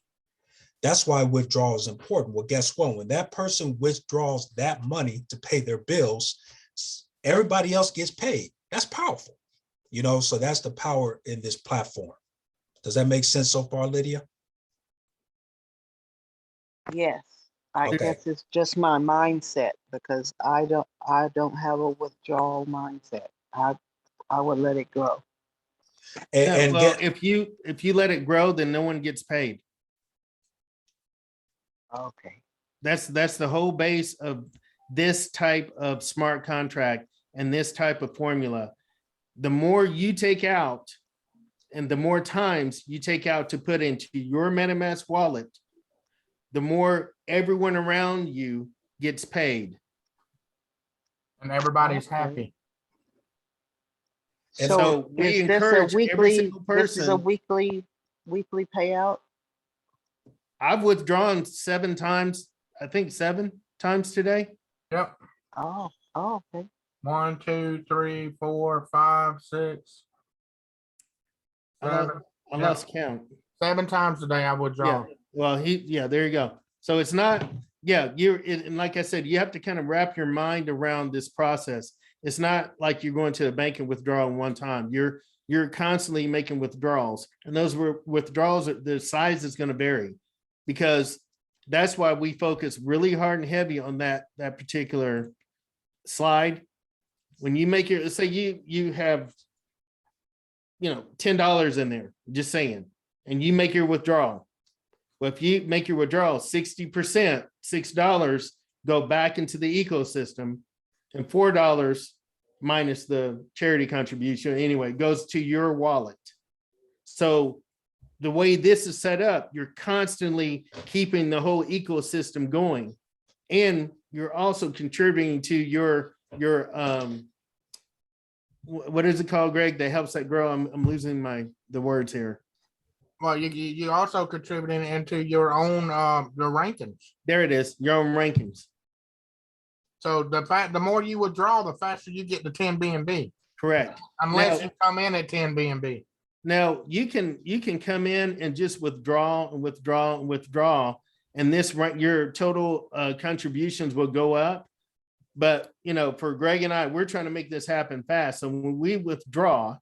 A: That's why withdrawal is important. Well, guess what? When that person withdraws that money to pay their bills, everybody else gets paid. That's powerful, you know, so that's the power in this platform. Does that make sense so far, Lydia?
H: Yes, I
A: Okay.
H: guess it's just my mindset because I don't have a withdrawal mindset. I would let it grow.
A: And
D: Well,
A: get,
D: if you let it grow, then no one gets paid.
H: Okay.
D: That's the whole base of this type of smart contract and this type of formula. The more you take out and the more times you take out to put into your MetaMask wallet, the more everyone around you gets paid.
E: And everybody's
H: Okay.
E: happy.
A: And
D: so we
H: is this a
D: encourage every
H: weekly,
D: single
H: this is a
D: person.
H: weekly payout?
D: I've withdrawn 7 times, I think 7 times today.
E: Yep.
H: Oh, okay.
E: 1, 2, 3, 4, 5, 6,
D: I
E: 7.
D: lost count.
E: 7 times a day I
D: Yeah,
E: withdraw.
D: well, there you go. So it's not, and like I said, you have to kind of wrap your mind around this process. It's not like you're going to the bank and withdrawing one time. You're constantly making withdrawals, and those withdrawals, the size is going to vary, because that's why we focus really hard and heavy on that particular slide. When you make your, let's say you have, $10 in there, just saying, and you make your withdrawal. Well, if you make your withdrawal, 60%, $6 go back into the ecosystem, and $4 minus the charity contribution anyway goes to your wallet. So the way this is set up, you're constantly keeping the whole ecosystem going, and you're also contributing to your what is it called, Greg, that helps that grow? I'm losing the words here.
E: Well, you also contributing into your own your rankings.
D: There it is, your own rankings.
E: So the more you withdraw, the faster you get to 10 BNB.
D: Correct.
E: Unless
D: Now-
E: you come in at 10 BNB.
D: Now you can come in and just withdraw and withdraw and withdraw, and your total contributions will go up. But for Greg and I, we're trying to make this happen fast. So when we withdraw,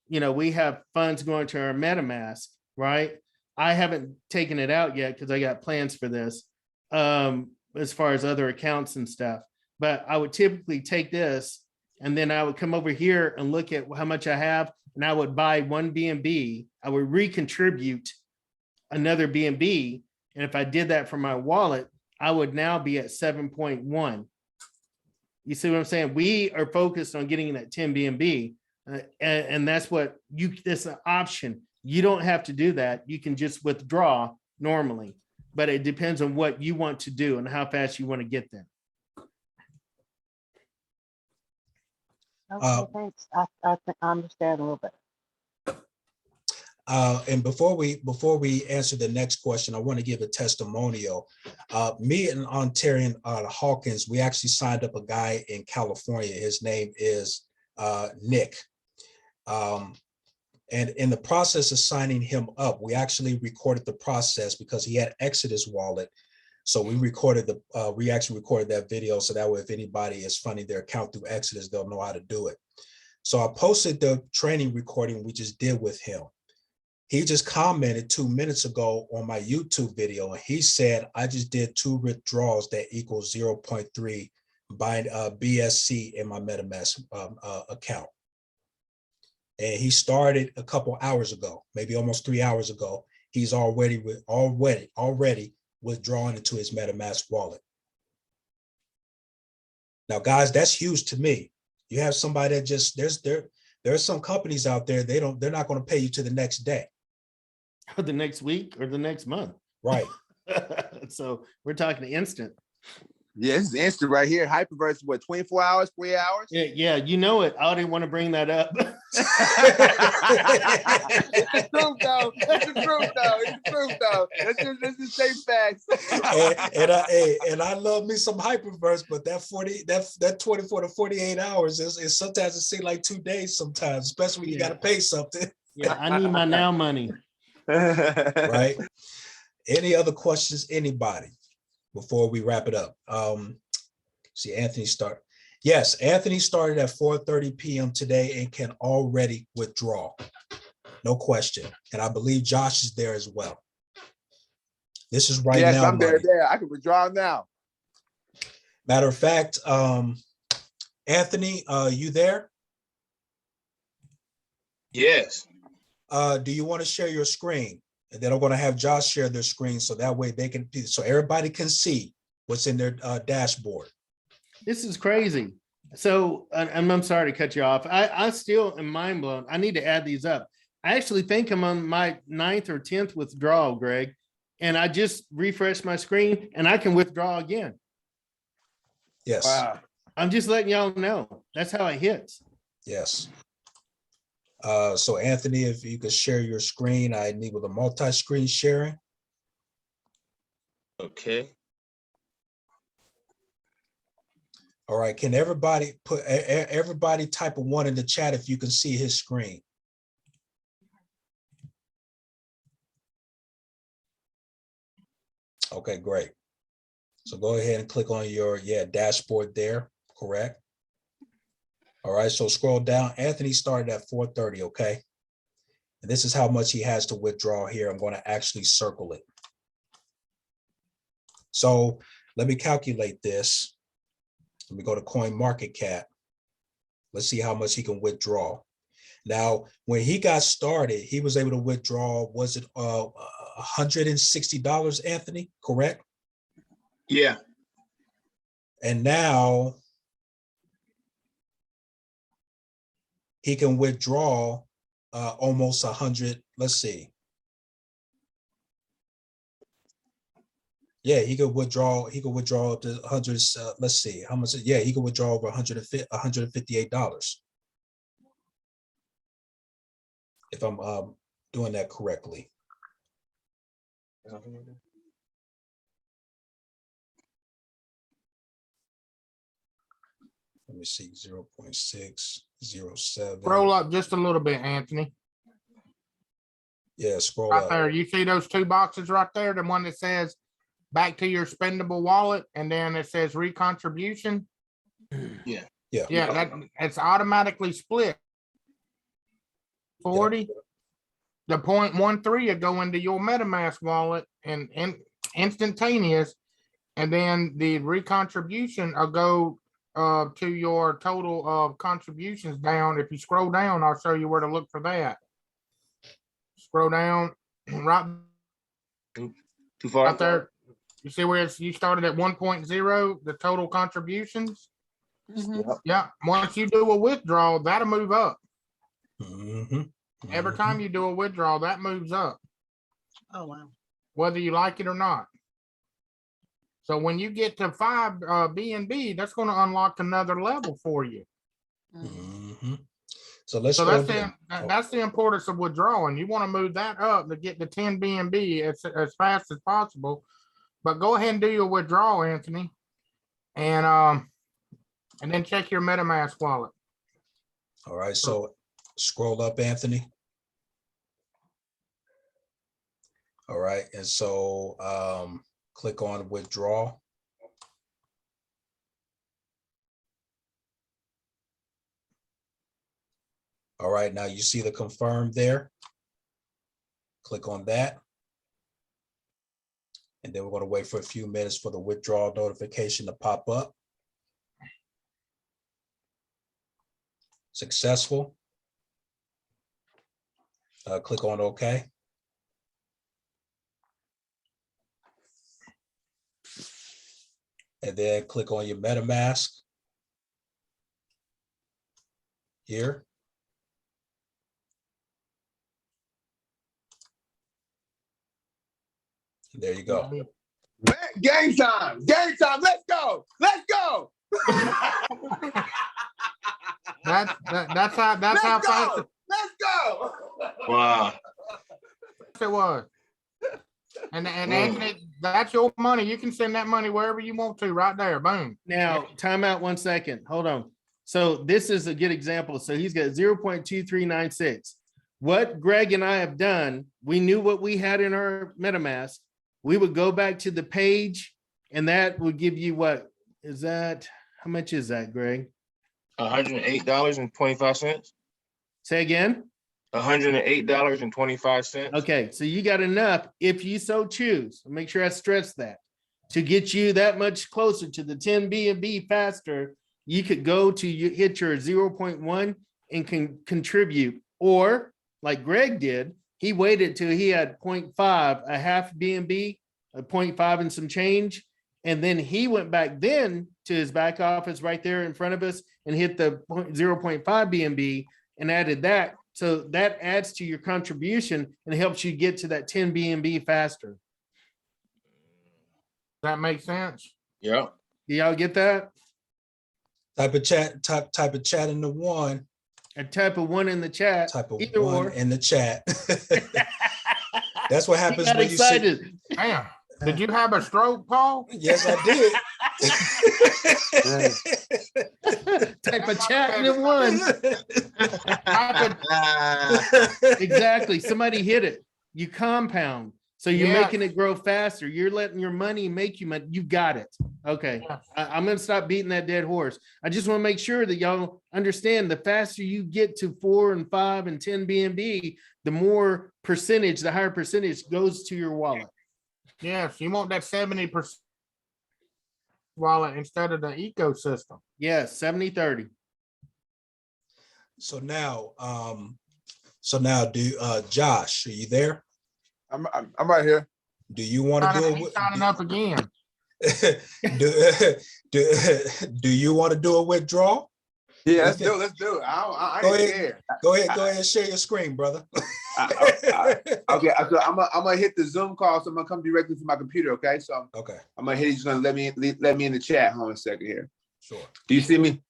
D: we have funds going to our MetaMask, right? I haven't taken it out yet because I got plans for this, as far as other accounts and stuff. But I would typically take this, and then I would come over here and look at how much I have, and I would buy 1 BNB. I would recontribute another BNB. And if I did that from my wallet, I would now be at 7.1. You see what I'm saying? We are focused on getting that 10 BNB. And that's what it's an option. You don't have to do that. You can just withdraw normally, but it depends on what you want to do and how fast you want to get there.
H: Okay, thanks. I think I understand a little bit.
A: And before we answer the next question, I want to give a testimonial. Me and Ontarian Hawkins, we actually signed up a guy in California. His name is Nick. And in the process of signing him up, we actually recorded the process because he had Exodus wallet. So we actually recorded that video, so that way if anybody is funding their account through Exodus, they'll know how to do it. So I posted the training recording we just did with him. He just commented 2 minutes ago on my YouTube video, and he said, I just did 2 withdrawals that equals 0.3 by BSC in my MetaMask account. And he started a couple hours ago, maybe almost 3 hours ago. He's already withdrawing into his MetaMask wallet. Now, guys, that's huge to me. You have somebody that just there are some companies out there, they're not going to pay you to the next day.
D: Or the next week or the next month.
A: Right.
D: So we're talking instant.
B: Yeah, this is instant right here. Hyperverse, what, 24 hours, 3 hours?
D: Yeah, you know it. I didn't want to bring that up.
B: It's the truth, though. It's the truth, though. It's the truth, though. Let's just say facts.
A: and I love me some Hyperverse, but that 24 to 48 hours is sometimes it seems like 2 days sometimes, especially when you got to pay something.
D: Yeah, I need my now money.
A: Right. Any other questions, anybody, before we wrap it up? See, Anthony started. Yes, Anthony started at 4:30 p.m. today and can already withdraw. No question. And I believe Josh is there as well. This is right
B: Yes,
A: now.
B: I'm there. I can withdraw now.
A: Matter of fact, Anthony, you there?
C: Yes.
A: Do you want to share your screen? And then I'm going to have Josh share their screen so that way they can, so everybody can see what's in their dashboard.
D: This is crazy. So, and I'm sorry to cut you off. I still am mind blown. I need to add these up. I actually think I'm on my 9th or 10th withdrawal, Greg. And I just refreshed my screen and I can withdraw again.
A: Yes.
B: Wow.
D: I'm just letting y'all know. That's how it hits.
A: Yes. So Anthony, if you could share your screen, I need with a multi-screen sharing.
C: Okay.
A: All right. Can everybody everybody type a 1 in the chat if you can see his screen? Okay, great. So go ahead and click on your dashboard there. Correct. All right. So scroll down. Anthony started at 4:30. Okay. And this is how much he has to withdraw here. I'm going to actually circle it. So let me calculate this. Let me go to CoinMarketCap. Let's see how much he can withdraw. Now, when he got started, he was able to withdraw, was it $160, Anthony, correct?
C: Yeah.
A: And now he can withdraw almost 100, let's see. Yeah, he could withdraw up to 100, let's see, how much, yeah, he could withdraw over $158. If I'm doing that correctly. Let me see, 0.607.
E: Scroll up just a little bit, Anthony.
A: Yeah, scroll
E: Right
A: up.
E: there. You see those 2 boxes right there? The one that says back to your spendable wallet, and then it says recontribution.
C: Yeah.
A: Yeah.
E: Yeah, it's automatically split. 40. The 0.13 will go into your MetaMask wallet and instantaneous, and then the recontribution will go to your total of contributions down. If you scroll down, I'll show you where to look for that. Scroll down right
C: Too far.
E: out there. You see where you started at 1.0, the total contributions?
H: Mhm.
E: Yeah, once you do a withdrawal, that'll move up.
A: Mhm,
E: Every
A: mhm.
E: time you do a withdrawal, that moves up,
F: Oh, wow.
E: whether you like it or not. So when you get to 5 BNB, that's going to unlock another level for you.
A: Mhm. So let's
E: So
A: scroll
E: that's
A: down.
E: that's the importance of withdrawing. You want to move that up to get to 10 BNB as fast as possible. But go ahead and do your withdrawal, Anthony, and then check your MetaMask wallet.
A: All right, so scroll up, Anthony. All right, and so click on withdraw. All right, now you see the confirm there. Click on that. And then we're going to wait for a few minutes for the withdrawal notification to pop up. Successful. Click on OK. And then click on your MetaMask here. There you go.
B: Man, game time. Game time. Let's go. Let's go.
E: That's how
B: Let's
E: fast
B: go. Let's go.
C: Wow.
E: it was. And Anthony, that's your money. You can send that money wherever you want to, right there. Boom.
D: Now, time out 1 second. Hold on. So this is a good example. So he's got 0.2396. What Greg and I have done, we knew what we had in our MetaMask. We would go back to the page and that would give you what is that? How much is that, Greg?
C: $108.25.
D: Say again.
C: $108.25.
D: Okay, so you got enough if you so choose. Make sure I stress that to get you that much closer to the 10 BNB faster. You could go to you hit your 0.1 and can contribute, or like Greg did, he waited till he had 0.5, a half BNB, a 0.5 and some change, and then he went back then to his back office right there in front of us and hit the 0.5 BNB and added that. So that adds to your contribution and helps you get to that 10 BNB faster.
E: That makes sense.
C: Yeah.
D: Do y'all get that?
A: Type of chat in the one.
D: A type of one in the chat.
A: Type of
D: Either
A: one
D: or.
A: in the chat. That's what
D: He
A: happens
D: got
A: when you sit.
D: excited.
E: Damn. Did you have a stroke, Paul?
A: Yes, I did.
D: Type of chat in the one. Exactly. Somebody hit it. You compound. So you're
E: Yeah.
D: making it grow faster. You're letting your money make you money. You got it. Okay.
E: Yeah.
D: I'm going to stop beating that dead horse. I just want to make sure that y'all understand the faster you get to 4 and 5 and 10 BNB, the more percentage, the higher percentage goes to your wallet.
E: Yes, you want that 70% wallet instead of the ecosystem.
D: Yes, 70-30.
A: So now, Josh, are you there?
B: I'm right here.
A: Do you want to do
E: He's signing up again.
A: do you want to do a withdrawal?
B: Yeah, let's do it. Let's do it. I
A: Go
B: ain't
A: ahead.
B: scared.
A: Go ahead and share your screen, brother.
B: Okay, so I'm gonna hit the Zoom call, so I'm gonna come directly from my computer. Okay, so
A: Okay,
B: I'm gonna hit. He's gonna let me in the chat. Hold on a second here.
A: sure.
B: Do you see me?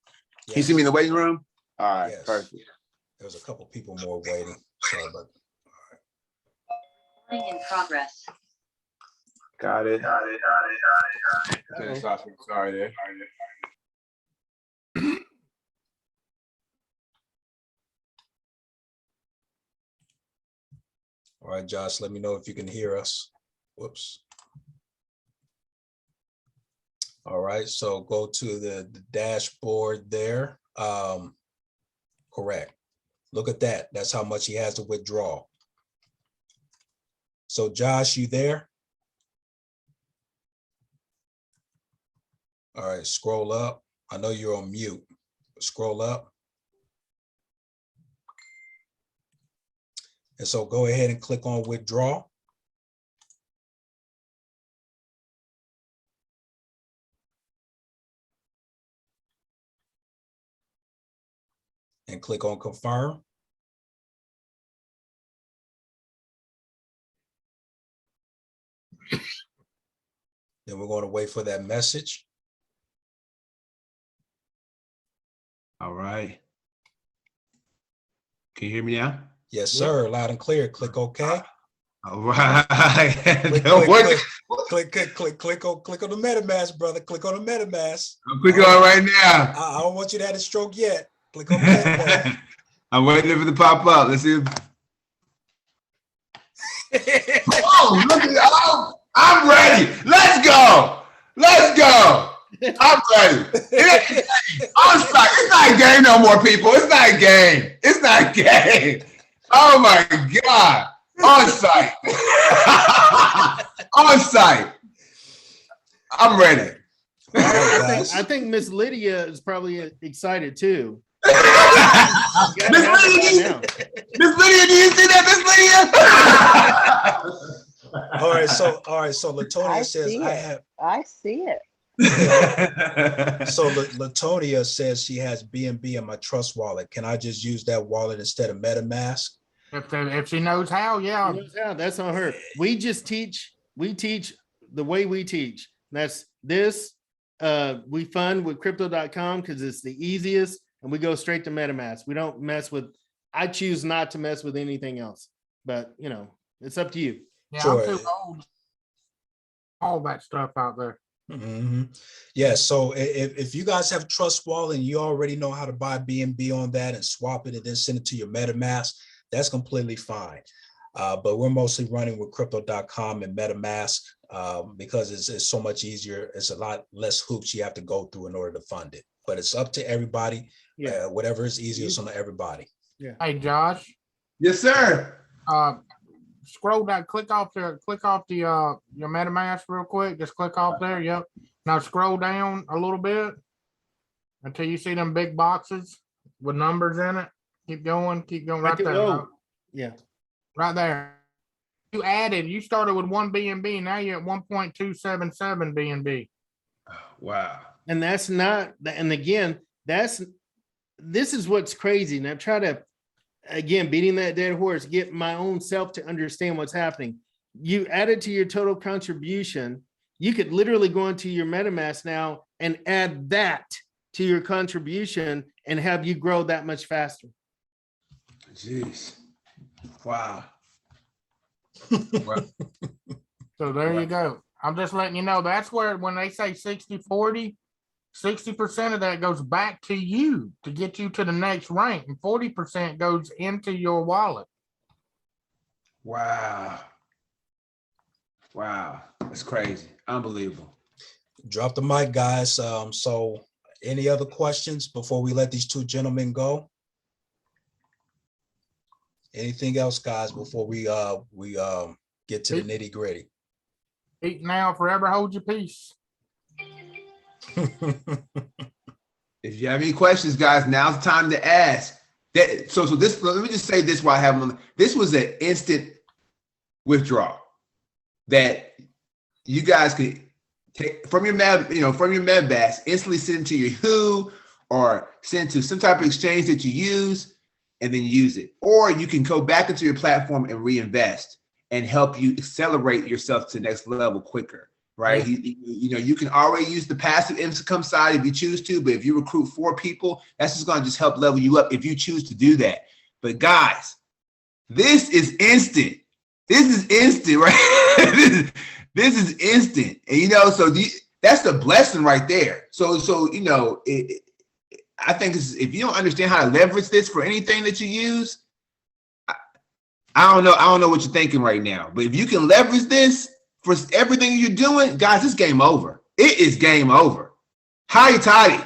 A: Yes.
B: You see me in the waiting room? All right,
A: Yes.
B: perfect.
A: There's a couple people more waiting. Sorry about
I: In progress.
B: Got it. Okay, sorry there.
A: All right, Josh, let me know if you can hear us. Whoops. All right, so go to the dashboard there. Correct. Look at that. That's how much he has to withdraw. So Josh, you there? All right, scroll up. I know you're on mute. Scroll up. And so go ahead and click on withdraw. And click on confirm. Then we're going to wait for that message.
J: All right. Can you hear me now?
A: Yes, sir. Loud and clear. Click OK.
J: All right.
A: Click
J: Don't worry.
A: on the MetaMask, brother. Click on the MetaMask.
J: I'm clicking on it right now.
A: I don't want you to have a stroke yet. Click on the MetaMask.
J: I'm waiting for it to pop up. Let's see. Oh, look at oh, I'm ready. Let's go. Let's go. I'm ready. It's not a game no more, people. It's not a game. It's not a game. Oh my God. On site. On site. I'm ready.
A: All right, guys.
D: I think Miss Lydia is probably excited too.
J: Miss Lydia, Miss Lydia, do you see that, Miss Lydia?
A: All right, so Latonia
H: I
A: says
H: see
A: I
H: it.
A: have.
H: I see it.
A: So Latonia says she has BNB in my trust wallet. Can I just use that wallet instead of MetaMask?
E: If she knows how, yeah.
D: Yeah, that's on her. We teach the way we teach. That's this. We fund with crypto.com because it's the easiest, and we go straight to MetaMask. We don't mess with, I choose not to mess with anything else, but you know, it's up to you.
E: Yeah,
A: Sure.
E: I'm too old. All that stuff out there.
A: Mhm. Yeah, so if you guys have Trust Wallet and you already know how to buy BNB on that and swap it and then send it to your MetaMask, that's completely fine. But we're mostly running with crypto.com and MetaMask because it's so much easier. It's a lot less hoops you have to go through in order to fund it. But it's up to everybody.
D: Yeah.
A: Whatever is easiest on everybody.
E: Hey, Josh,
J: Yes, sir.
E: scroll down, click off the your MetaMask real quick. Just click off there. Yep. Now scroll down a little bit until you see them big boxes with numbers in it. Keep going right there.
D: Oh, yeah.
E: Right there. You started with 1 BNB. Now you're at 1.277 BNB.
J: Wow.
D: And that's not, and again, this is what's crazy. And I'm trying to, again, beating that dead horse, get my own self to understand what's happening. You add it to your total contribution. You could literally go into your MetaMask now and add that to your contribution and have you grow that much faster.
J: Jeez. Wow.
E: So there you go. I'm just letting you know that's where when they say 60-40, 60% of that goes back to you to get you to the next rank, and 40% goes into your wallet.
J: Wow. Wow. That's crazy. Unbelievable.
A: Drop the mic, guys. So any other questions before we let these two gentlemen go? Anything else, guys, before we get to the nitty gritty?
E: Eat now, forever hold your peace.
J: If you have any questions, guys, now's the time to ask. So this, let me just say this while I have them. This was an instant withdrawal that you guys could take from your MetaMask, instantly send it to your Who or send to some type of exchange that you use and then use it. Or you can go back into your platform and reinvest and help you accelerate yourself to the next level quicker. Right. You can already use the passive income side if you choose to, but if you recruit 4 people, that's just going to just help level you up if you choose to do that. But guys, this is instant. This is instant, right? This is instant. And, so that's the blessing right there. So I think if you don't understand how to leverage this for anything that you use, I don't know what you're thinking right now, but if you can leverage this for everything you're doing, guys, it's game over. It is game over. Hi, Toddy.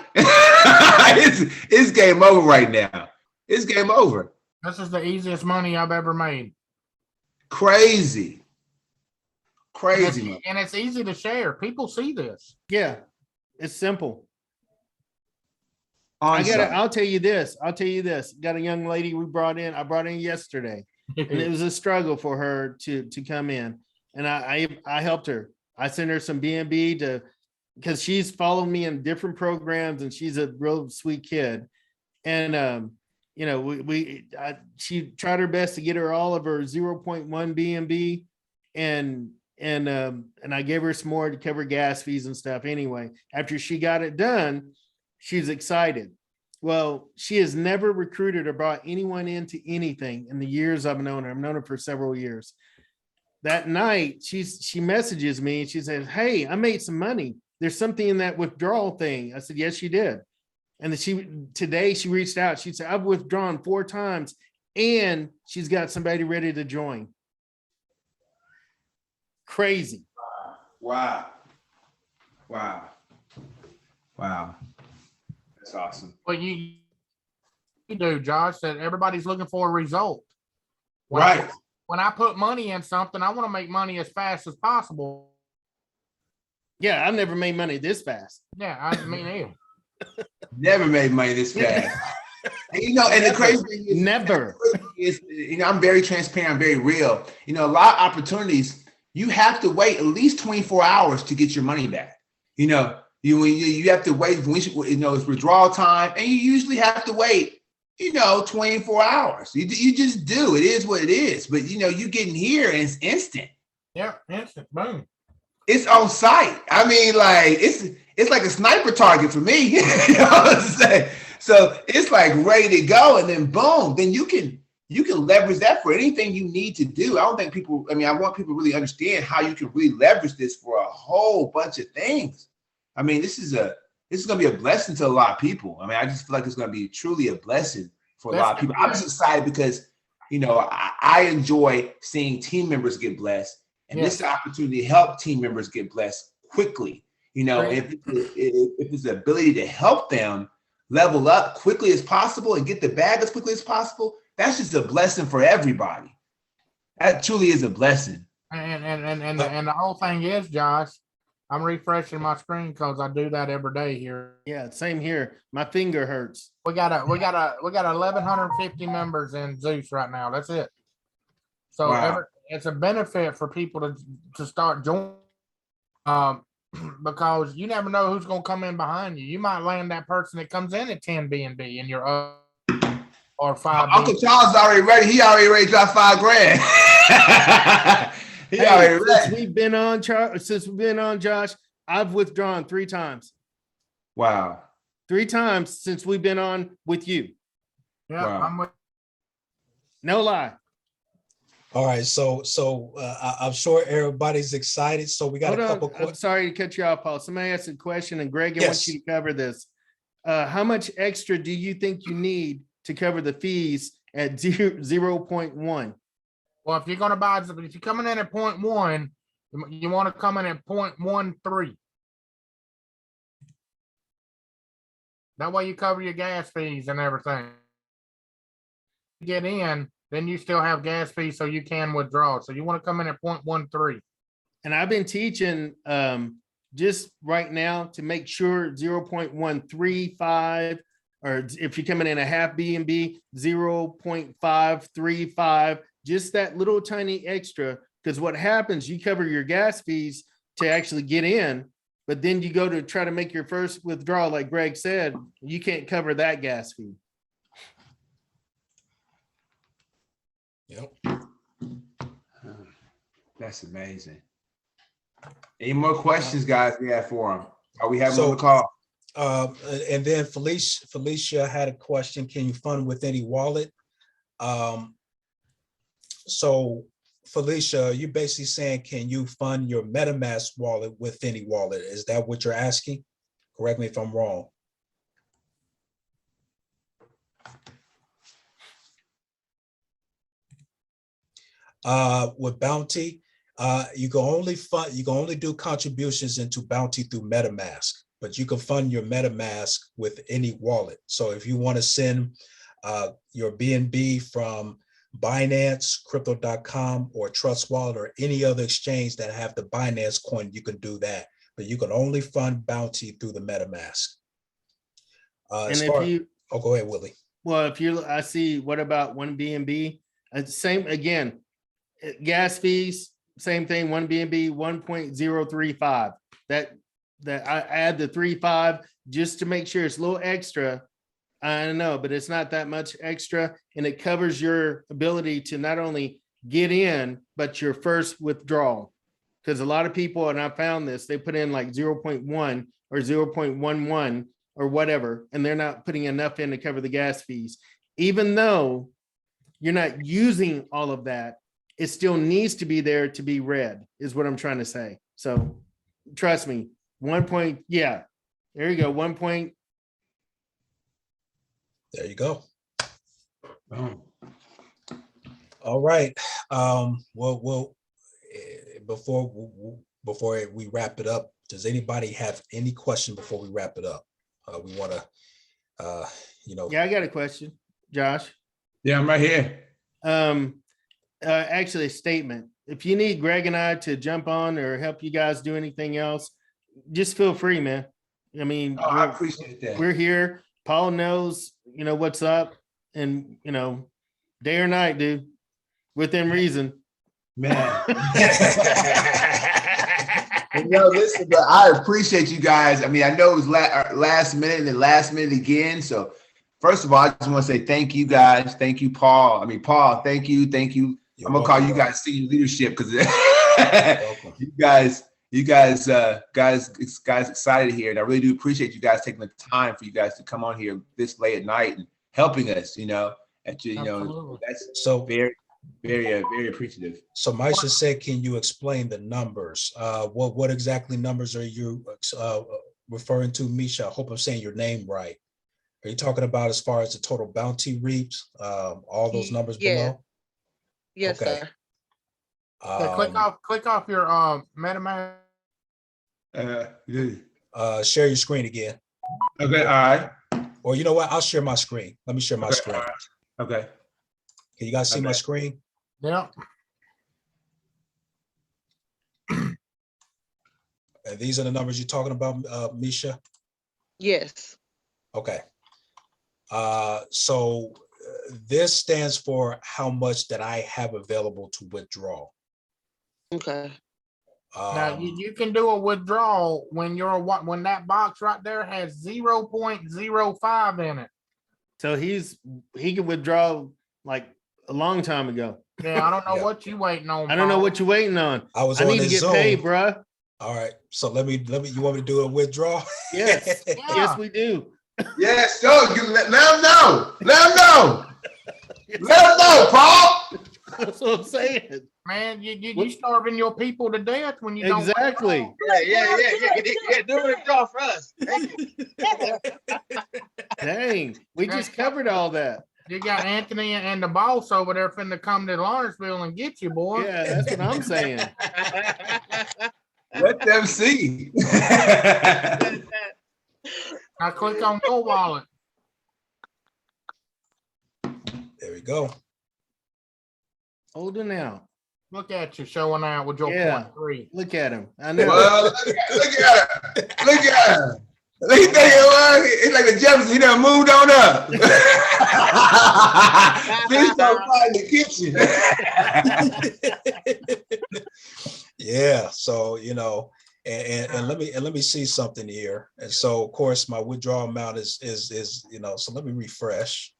J: It's game over right now. It's game over.
E: This is the easiest money I've ever made.
J: Crazy. Crazy.
E: And it's easy to share. People see this.
D: Yeah, it's simple.
J: On-site.
D: I'll tell you this. Got a young lady I brought in yesterday, and it was a struggle for her to come in. And I helped her. I sent her some BNB because she's followed me in different programs and she's a real sweet kid. And, she tried her best to get her all of her 0.1 BNB and I gave her some more to cover gas fees and stuff. Anyway, after she got it done, she's excited. Well, she has never recruited or brought anyone into anything in the years I've known her. I've known her for several years. That night, she messages me and she says, "Hey, I made some money. There's something in that withdrawal thing." I said, "Yes, you did." And then today she reached out. She said, "I've withdrawn 4 times and she's got somebody ready to join." Crazy.
J: Wow. That's awesome.
E: Well, you do, Josh, that everybody's looking for a result.
J: Right.
E: when I put money in something, I want to make money as fast as possible.
D: Yeah, I've never made money this fast.
E: Yeah, I mean, either.
J: Never made money this fast. And, you know, and the crazy thing is,
D: Never.
J: you know, I'm very transparent, I'm very real. You know, a lot of opportunities, you have to wait at least 24 hours to get your money back. You know, you have to wait, you know, it's withdrawal time, and you usually have to wait, you know, 24 hours. You just do. It is what it is. But, you know, you getting here and it's instant.
E: Yeah, instant, boom.
J: It's on site. I mean, like, it's like a sniper target for me. You know what I'm saying? So it's like ready to go, and then boom, then you can leverage that for anything you need to do. I don't think people, I mean, I want people to really understand how you can really leverage this for a whole bunch of things. I mean, this is going to be a blessing to a lot of people. I mean, I just feel like it's going to be truly a blessing for a lot of people. I'm just excited because, you know, I enjoy seeing team members get blessed, and this opportunity to help team members get blessed quickly. You know, if it's the ability to help them level up quickly as possible and get the bag as quickly as possible, that's just a blessing for everybody. That truly is a blessing.
E: And the whole thing is, Josh, I'm refreshing my screen because I do that every day here.
D: Yeah, same here. My finger hurts.
E: We got 1,150 members in Zeus right now. That's it. So
J: Wow.
E: it's a benefit for people to start joining. Because you never know who's going to come in behind you. You might land that person that comes in at 10 BNB and you're up or 5.
J: Uncle Charles is already ready. He already ready to drop $5,000. He already
D: Since
J: ready.
D: we've been on, Josh, I've withdrawn 3 times.
J: Wow.
D: 3 times since we've been on with you.
E: Yeah,
J: Wow.
E: I'm with.
D: No lie.
A: All right, so I'm sure everybody's excited. So we got
D: Hold
A: a
D: on.
A: couple
D: I'm
A: questions.
D: sorry to cut you off, Paul. Somebody asked a question, and Greg, I want
A: Yes.
D: you to cover this. How much extra do you think you need to cover the fees at 0.1?
E: Well, if you're going to buy, if you're coming in at 0.1, you want to come in at 0.13. That way you cover your gas fees and everything. Get in, then you still have gas fees, so you can withdraw. So you want to come in at 0.13.
D: And I've been teaching just right now to make sure 0.135, or if you're coming in a half BNB, 0.535, just that little tiny extra. Because what happens, you cover your gas fees to actually get in, but then you go to try to make your first withdrawal, like Greg said, you can't cover that gas fee.
A: Yep.
J: That's amazing. Any more questions, guys, we have for him? Are we having
A: So-
J: on the call?
A: And then Felicia had a question. Can you fund with any wallet? So Felicia, you're basically saying, can you fund your MetaMask wallet with any wallet? Is that what you're asking? Correct me if I'm wrong. With Bounty, you can only do contributions into Bounty through MetaMask, but you can fund your MetaMask with any wallet. So if you want to send your BNB from Binance, Crypto.com, or Trust Wallet, or any other exchange that have the Binance coin, you can do that. But you can only fund Bounty through the MetaMask.
D: And if you,
A: Oh, go ahead, Willie.
D: well, if you, I see, what about 1 BNB? Same again, gas fees, same thing, 1 BNB, 1.035. That I add the 3.5 just to make sure it's a little extra. I know, but it's not that much extra, and it covers your ability to not only get in, but your first withdrawal. Because a lot of people, and I found this, they put in like 0.1 or 0.11 or whatever, and they're not putting enough in to cover the gas fees. Even though you're not using all of that, it still needs to be there to be read, is what I'm trying to say. So trust me, 1 point, yeah, there you go, 1 point.
A: There you go.
J: Boom.
A: All right. Before we wrap it up, does anybody have any question before we wrap it up? We want to,
D: Yeah, I got a question, Josh.
J: Yeah, I'm right here.
D: actually a statement. If you need Greg and I to jump on or help you guys do anything else, just feel free, man. I mean,
J: Oh, I appreciate that.
D: we're here. Paul knows, what's up, and day or night, dude, within reason.
J: Man. Listen, but I appreciate you guys. I mean, I know it was last minute and then last minute again. So first of all, I just want to say thank you guys. Thank you, Paul. I mean, Paul, thank you. Thank you.
A: You're
J: I'm gonna call
A: welcome,
J: you
A: bro.
J: guys senior leadership because
A: Welcome.
J: you guys excited here. And I really do appreciate you guys taking the time for you guys to come on here this late at night and helping us,
E: Absolutely.
J: that's
A: So,
J: very, very appreciative.
A: so Misha said, can you explain the numbers? What exactly numbers are you referring to, Misha? I hope I'm saying your name right. Are you talking about as far as the total bounty reaps, all those numbers
I: Yeah.
A: below?
I: Yes,
A: Okay.
I: sir.
E: Yeah, click off your MetaMask.
J: Yeah.
A: Share your screen again.
J: Okay, all right.
A: Or you know what? I'll share my screen. Let me share my
J: Okay,
A: screen.
J: all right. Okay.
A: Can you guys see my
J: Okay.
A: screen?
E: Yeah.
A: And these are the numbers you're talking about, Misha?
I: Yes.
A: Okay. So this stands for how much that I have available to withdraw.
I: Okay.
E: Now you can do a withdrawal when when that box right there has 0.05 in it.
D: So he could withdraw like a long time ago.
E: Yeah, I don't know
A: Yeah.
E: what you waiting on.
D: I don't know
E: Paul.
D: what you're waiting on.
A: I was
D: I
A: on
D: need to
A: this
D: get paid,
A: Zoom.
D: bruh.
A: All right. So let me, you want me to do a withdrawal?
D: Yes.
E: Yeah.
D: Yes, we do.
J: Yeah, so let them know. Let them know. Let them know, Paul.
D: That's what I'm saying.
E: Man, you
D: What-
E: starving your people to death when you don't.
D: Exactly.
C: Yeah, do a withdrawal for us. Thank you.
D: Dang, we just covered all that.
E: You got Anthony and the boss over there finna come to Lawrenceville and get you, boy.
D: Yeah, that's what I'm saying.
J: Let them see.
E: Now click on your wallet.
A: There we go.
D: Hold it now.
E: Look at you showing out with your
D: Yeah.
E: 0.3.
D: Look at him. I know.
J: Well, look at her. Look at her. Look at that. It's like the Jefferson. He done moved on up. Fish don't fly in the kitchen.
A: Yeah. So, and let me see something here. And so of course my withdrawal amount is, so let me refresh.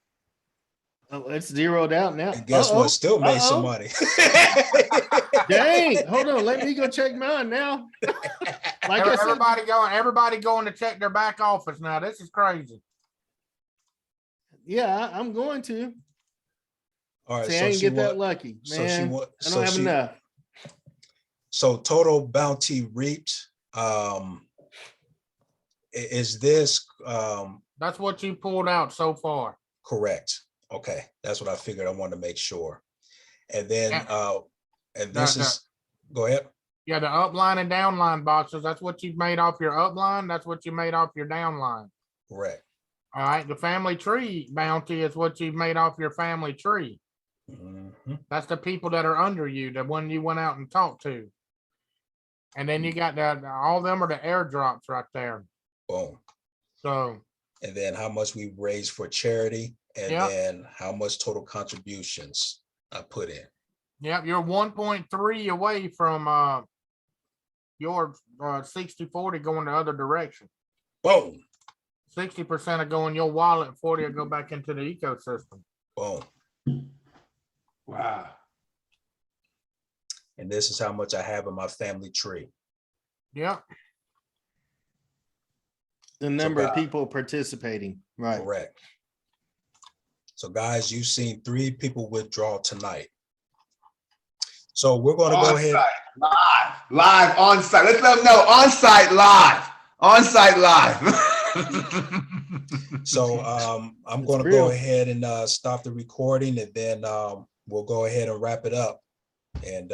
D: Oh, it's zeroed out now.
A: And guess
D: Uh-oh.
A: what? Still made some
D: Uh-oh.
A: money.
D: Dang, hold on. Let me go check mine now. Like I said,
E: Everybody going to check their back office now. This is crazy.
D: yeah, I'm going to.
A: All right.
D: See, I
A: So
D: didn't
A: she
D: get that
A: want,
D: lucky,
A: so she
D: man.
A: want,
D: I don't
A: so
D: have
A: she,
D: enough.
A: so total bounty reaped, is this,
E: That's what you pulled out so far.
A: correct? Okay. That's what I figured. I wanted to make sure. And then,
E: Yeah.
A: and this
E: No, no.
A: is, go ahead.
E: Yeah, the upline and downline boxes, that's what you made off your upline. That's what you made off your downline.
A: Correct.
E: All right, the family tree bounty is what you made off your family tree.
A: Mhm.
E: That's the people that are under you, the one you went out and talked to. And then you got all them are the airdrops right there.
A: Boom.
E: So,
A: And then how much we raised for charity, and
E: Yeah.
A: then how much total contributions I put in.
E: yep, you're 1.3 away from your 60-40 going the other direction.
A: Boom,
E: 60% will go in your wallet, 40 will go back into the ecosystem.
A: boom.
J: Wow.
A: And this is how much I have in my family tree.
E: Yep.
D: The number of
A: God.
D: people participating, right?
A: Correct. So guys, you've seen 3 people withdraw tonight. So we're going to go ahead.
J: Live on site. Let's let them know on site live. On site live.
A: So I'm
D: It's
A: going to
D: real.
A: go ahead and stop the recording, and then we'll go ahead and wrap it up. And